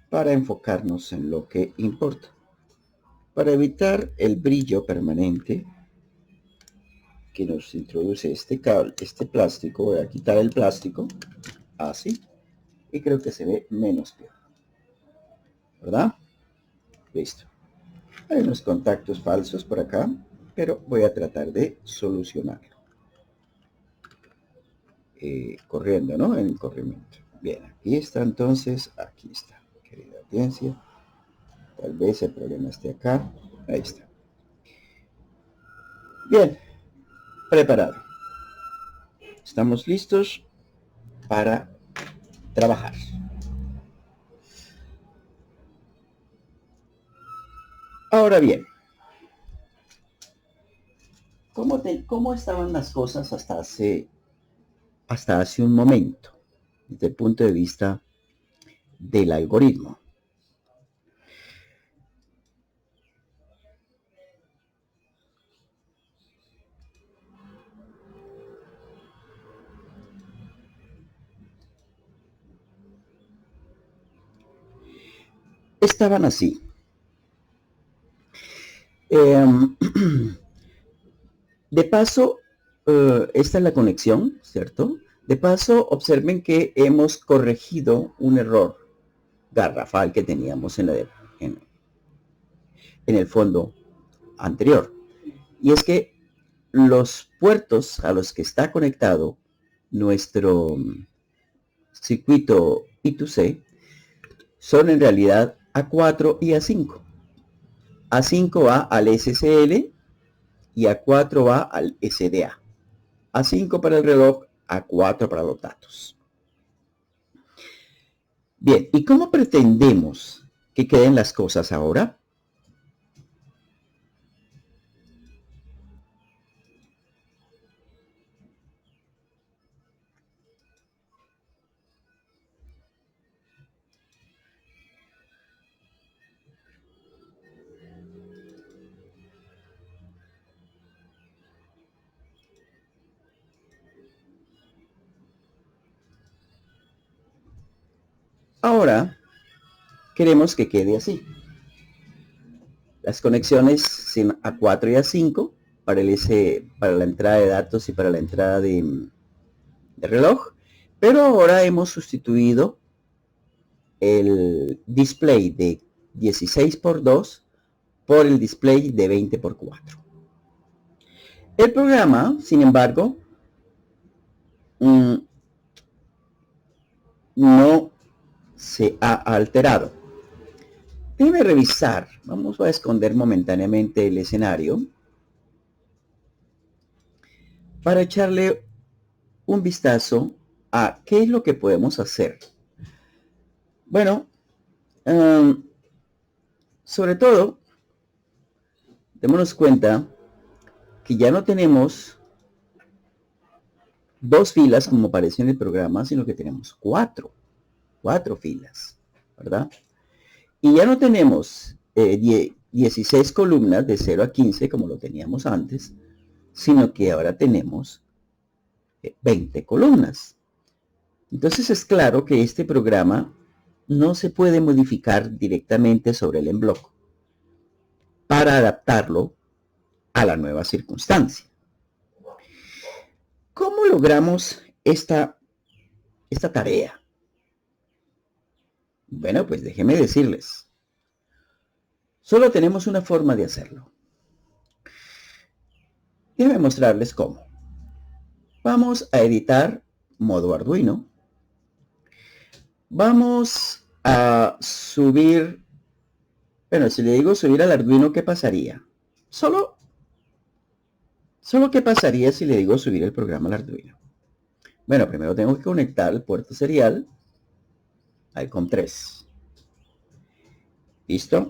para enfocarnos en lo que importa. Para evitar el brillo permanente que nos introduce este cable, este plástico, voy a quitar el plástico, así, y creo que se ve menos peor, ¿verdad? Listo. Hay unos contactos falsos por acá, pero voy a tratar de solucionarlo. Corriendo, ¿no? En corrimiento. Bien, aquí está entonces, aquí está, querida audiencia. Tal vez el problema esté acá. Ahí está. Bien, preparado. Estamos listos para trabajar. Ahora bien, ¿cómo estaban las cosas hasta hace un momento, desde el punto de vista del algoritmo? Estaban así. De paso, esta es la conexión, ¿cierto? De paso, observen que hemos corregido un error garrafal que teníamos en el fondo anterior. Y es que los puertos a los que está conectado nuestro circuito I2C son en realidad A4 y A5. A5 va al SSL y A4 va al SDA. A5 para el reloj, A4 para los datos. Bien, ¿y cómo pretendemos que queden las cosas ahora? Ahora queremos que quede así. Las conexiones sin A4 y A5 para, para la entrada de datos y para la entrada de reloj, pero ahora hemos sustituido el display de 16x2 por el display de 20x4. El programa, sin embargo, no se ha alterado. Déjeme revisar. Vamos a esconder momentáneamente el escenario para echarle un vistazo a qué es lo que podemos hacer. Bueno, sobre todo, démonos cuenta que ya no tenemos dos filas como aparece en el programa, sino que tenemos cuatro filas, ¿verdad? Y ya no tenemos 16 columnas de 0 a 15 como lo teníamos antes, sino que ahora tenemos 20 columnas. Entonces es claro que este programa no se puede modificar directamente sobre el en bloc para adaptarlo a la nueva circunstancia. ¿Cómo logramos esta tarea? Bueno, pues déjenme decirles. Solo tenemos una forma de hacerlo. Déjenme mostrarles cómo. Vamos a editar modo Arduino. Vamos a subir, bueno, si le digo subir al Arduino, ¿qué pasaría? Solo qué pasaría si le digo subir el programa al Arduino. Bueno, primero tengo que conectar el puerto serial al COM3. ¿Listo?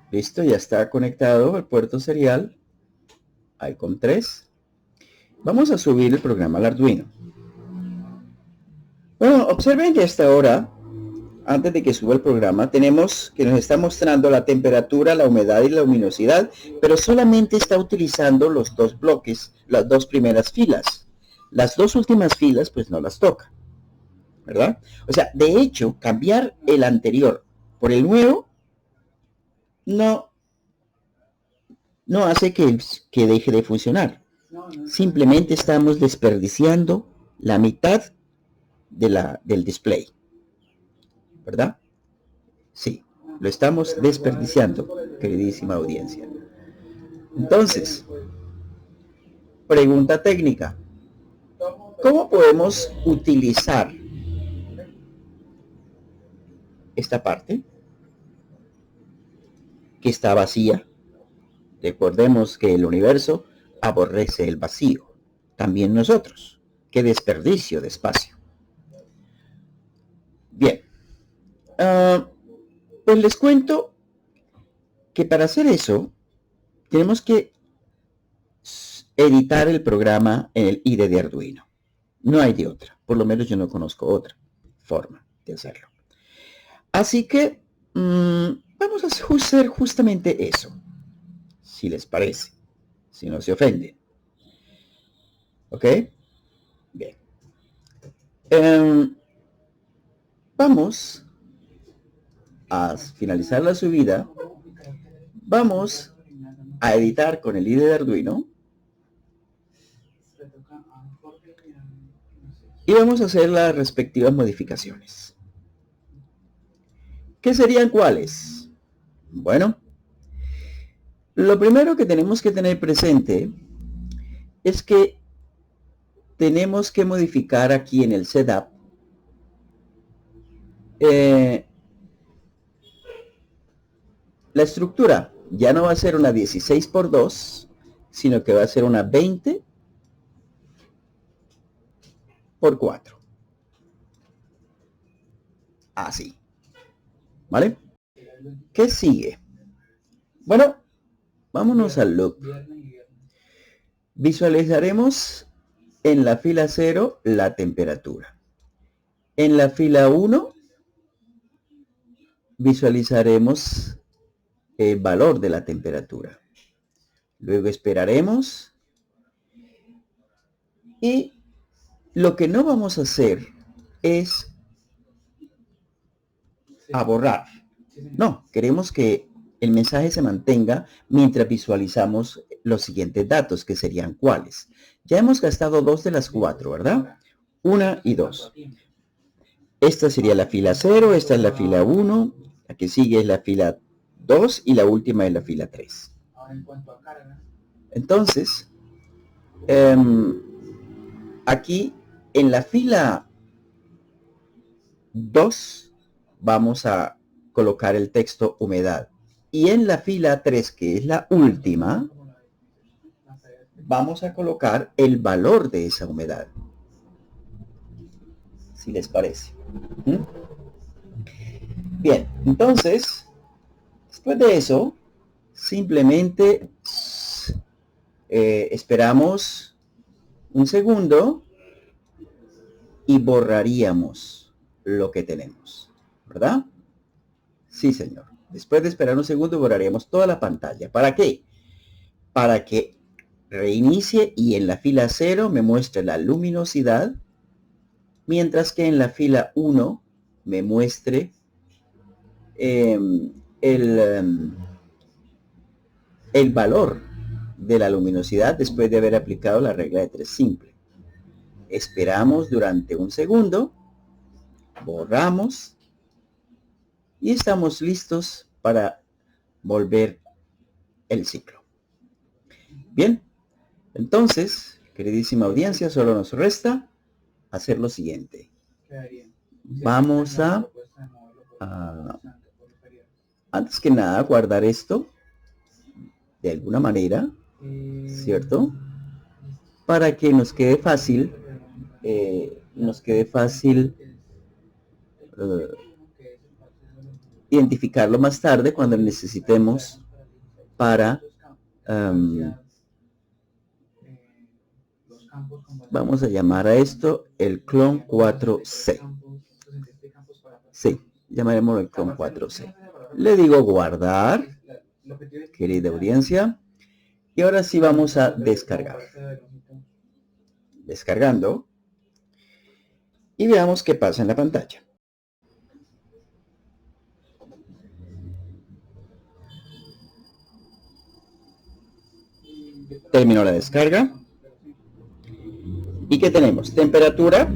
Listo, ya está conectado el puerto serial al COM3. Vamos a subir el programa al Arduino. Bueno, observen que hasta ahora, antes de que suba el programa, tenemos que nos está mostrando la temperatura, la humedad y la luminosidad, pero solamente está utilizando los dos bloques, las dos primeras filas. Las dos últimas filas, pues no las toca, ¿verdad? O sea, de hecho, cambiar el anterior por el nuevo no hace que deje de funcionar. Simplemente estamos desperdiciando la mitad del display, ¿verdad? Sí, lo estamos desperdiciando, queridísima audiencia. Entonces, pregunta técnica. ¿Cómo podemos utilizar esta parte que está vacía? Recordemos que el universo aborrece el vacío. También nosotros. Qué desperdicio de espacio. Bien. Pues les cuento que para hacer eso tenemos que editar el programa en el IDE de Arduino. No hay de otra. Por lo menos yo no conozco otra forma de hacerlo. Así que vamos a hacer justamente eso. Si les parece. Si no se ofenden. ¿Ok? Bien. Vamos a finalizar la subida. Vamos a editar con el IDE de Arduino. Y vamos a hacer las respectivas modificaciones. ¿Qué serían cuáles? Bueno, lo primero que tenemos que tener presente es que tenemos que modificar aquí en el setup la estructura. Ya no va a ser una 16 por 2, sino que va a ser una 20 por 4. Así. ¿Vale? ¿Qué sigue? Bueno, vámonos al loop. Visualizaremos en la fila 0 la temperatura. En la fila 1 visualizaremos el valor de la temperatura. Luego esperaremos. Y lo que no vamos a hacer es a borrar. No, queremos que el mensaje se mantenga mientras visualizamos los siguientes datos, que serían cuáles. Ya hemos gastado 2 de las 4, ¿verdad? 1 y 2. Esta sería la fila 0, esta es la fila 1, la que sigue es la fila 2 y la última es la fila 3. Entonces, aquí en la fila 2 vamos a colocar el texto humedad. Y en la fila 3, que es la última, vamos a colocar el valor de esa humedad. Si les parece. ¿Mm? Bien, entonces, después de eso, simplemente esperamos un segundo y borraríamos lo que tenemos, ¿verdad? Sí, señor. Después de esperar un segundo, borraríamos toda la pantalla. ¿Para qué? Para que reinicie y en la fila 0 me muestre la luminosidad, mientras que en la fila 1 me muestre el valor de la luminosidad después de haber aplicado la regla de 3 simple. Esperamos durante un segundo, borramos y estamos listos para volver el ciclo. Bien, entonces, queridísima audiencia, solo nos resta hacer lo siguiente. Vamos a antes que nada, guardar esto de alguna manera, ¿cierto? Para que nos quede fácil, identificarlo más tarde cuando necesitemos para vamos a llamar a esto el clon 4C. Sí, llamaremos el clon 4C. Le digo guardar, querida audiencia, y ahora sí vamos a descargar. Descargando y veamos qué pasa en la pantalla. Terminó la descarga. ¿Y qué tenemos? Temperatura,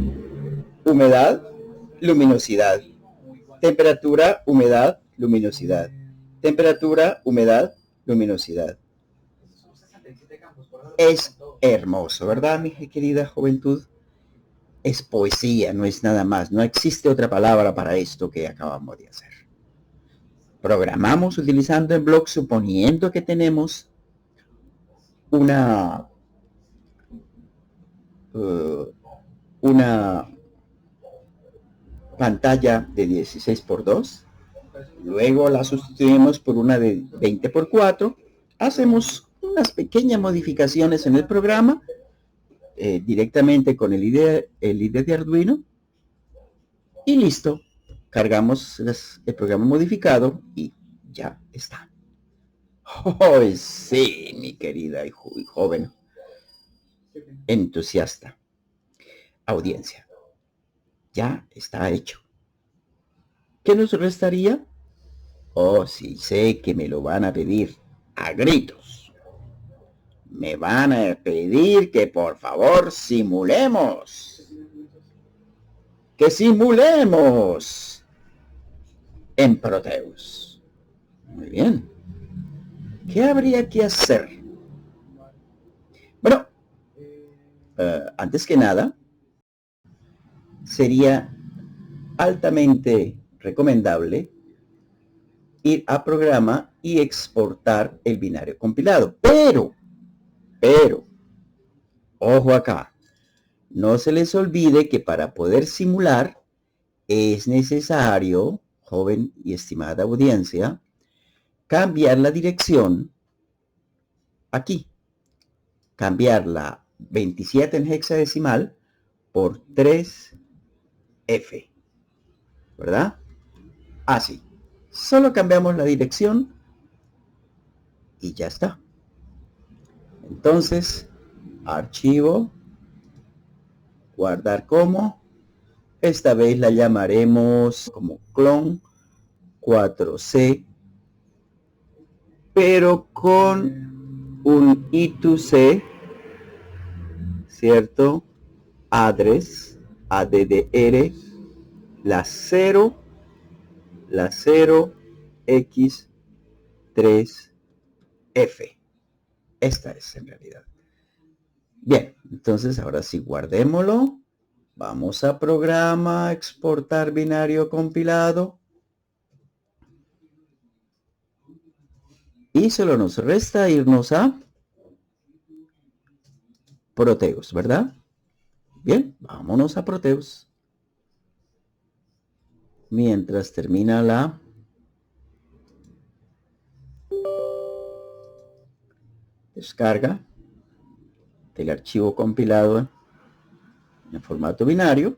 humedad, luminosidad. Temperatura, humedad, luminosidad. Temperatura, humedad, luminosidad. Es hermoso, ¿verdad, mi querida juventud? Es poesía, no es nada más. No existe otra palabra para esto que acabamos de hacer. Programamos utilizando el blog suponiendo que tenemos una pantalla de 16:2, luego la sustituimos por una de 20:4, hacemos unas pequeñas modificaciones en el programa directamente con el IDE de Arduino y listo, cargamos el programa modificado y ya está. Oh, sí, mi querida y joven entusiasta audiencia, ya está hecho. ¿Qué nos restaría? Oh, sí, sé que me lo van a pedir a gritos. Me van a pedir que por favor simulemos. Que simulemos en Proteus. Muy bien. ¿Qué habría que hacer? Bueno, antes que nada, sería altamente recomendable ir a programa y exportar el binario compilado. Pero, ojo acá, no se les olvide que para poder simular es necesario, joven y estimada audiencia, cambiar la dirección aquí, cambiar la 27 en hexadecimal por 3F, ¿verdad? Así. Solo cambiamos la dirección y ya está. Entonces, archivo, guardar como, esta vez la llamaremos como clon 4C, pero con un I2C, ¿cierto? Address, ADDR, la 0x3F. Esta es en realidad. Bien, entonces ahora sí guardémoslo. Vamos a programa, exportar binario compilado. Y solo nos resta irnos a Proteus, ¿verdad? Bien, vámonos a Proteus. Mientras termina la descarga del archivo compilado en formato binario,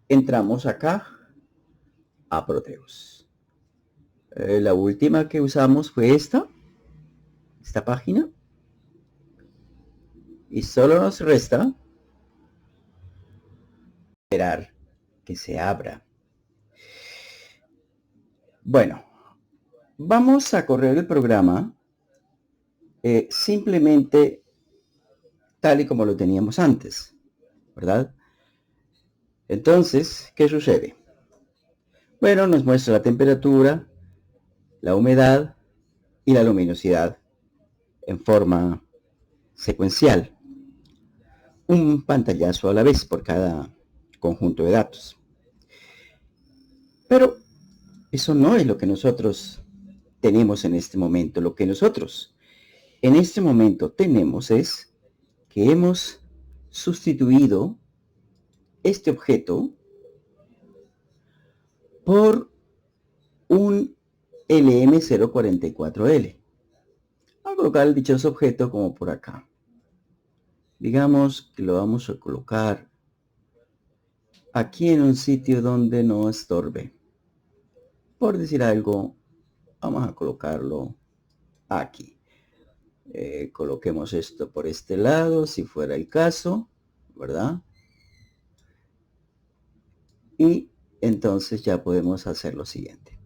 entramos acá a Proteus. La última que usamos fue esta página. Y solo nos resta esperar que se abra. Bueno, vamos a correr el programa simplemente tal y como lo teníamos antes, ¿verdad? Entonces, ¿qué sucede? Bueno, nos muestra la temperatura, la humedad y la luminosidad en forma secuencial. Un pantallazo a la vez por cada conjunto de datos. Pero eso no es lo que nosotros tenemos en este momento. Lo que nosotros en este momento tenemos es que hemos sustituido este objeto por un LM044L. Voy a colocar el dichoso objeto como por acá. Digamos que lo vamos a colocar aquí en un sitio donde no estorbe. Por decir algo, vamos a colocarlo aquí. Coloquemos esto por este lado, si fuera el caso, ¿verdad? Y entonces ya podemos hacer lo siguiente.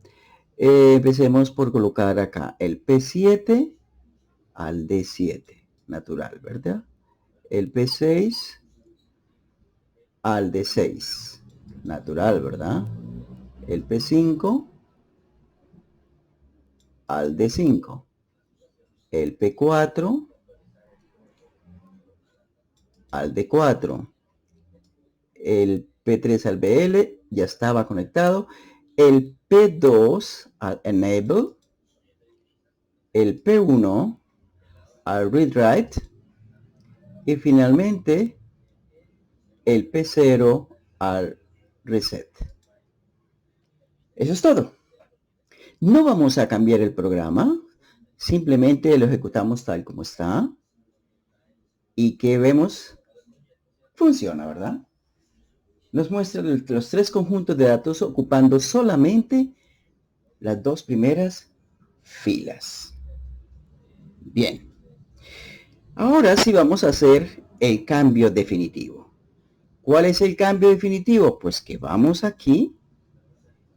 Empecemos por colocar acá el P7 al D7, natural, ¿verdad? El P6 al D6, natural, ¿verdad? El P5 al D5, el P4 al D4, el P3 al BL, ya estaba conectado, el P2 al Enable, el P1 al Read Write y finalmente el P0 al Reset. Eso es todo. No vamos a cambiar el programa, simplemente lo ejecutamos tal como está y que vemos funciona, ¿verdad? Nos muestra los tres conjuntos de datos ocupando solamente las dos primeras filas. Bien. Ahora sí vamos a hacer el cambio definitivo. ¿Cuál es el cambio definitivo? Pues que vamos aquí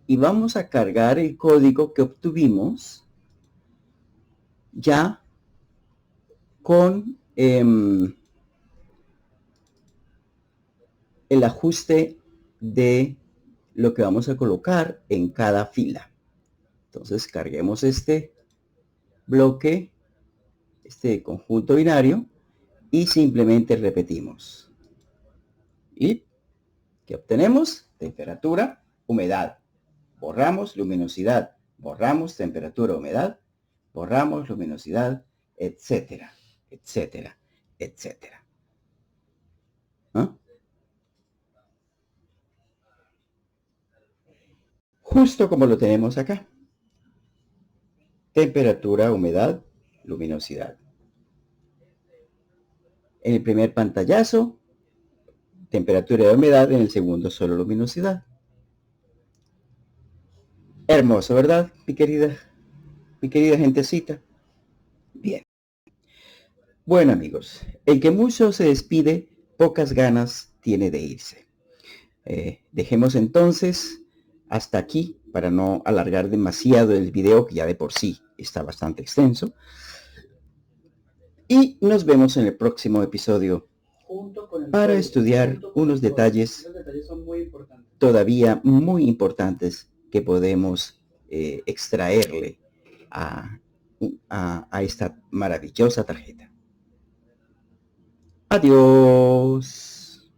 y vamos a cargar el código que obtuvimos ya con el ajuste de lo que vamos a colocar en cada fila. Entonces carguemos este bloque, este conjunto binario y simplemente repetimos. ¿Y qué obtenemos? Temperatura, humedad. Borramos luminosidad, borramos temperatura, humedad, borramos luminosidad, etcétera, etcétera, etcétera. ¿Ah? Justo como lo tenemos acá. Temperatura, humedad, luminosidad. En el primer pantallazo, temperatura y humedad, en el segundo solo luminosidad. Hermoso, ¿verdad, mi querida gentecita? Bien. Bueno, amigos, el que mucho se despide, pocas ganas tiene de irse. Dejemos entonces hasta aquí para no alargar demasiado el video, que ya de por sí está bastante extenso. Y nos vemos en el próximo episodio para estudiar unos detalles todavía muy importantes que podemos extraerle a esta maravillosa tarjeta. Adiós.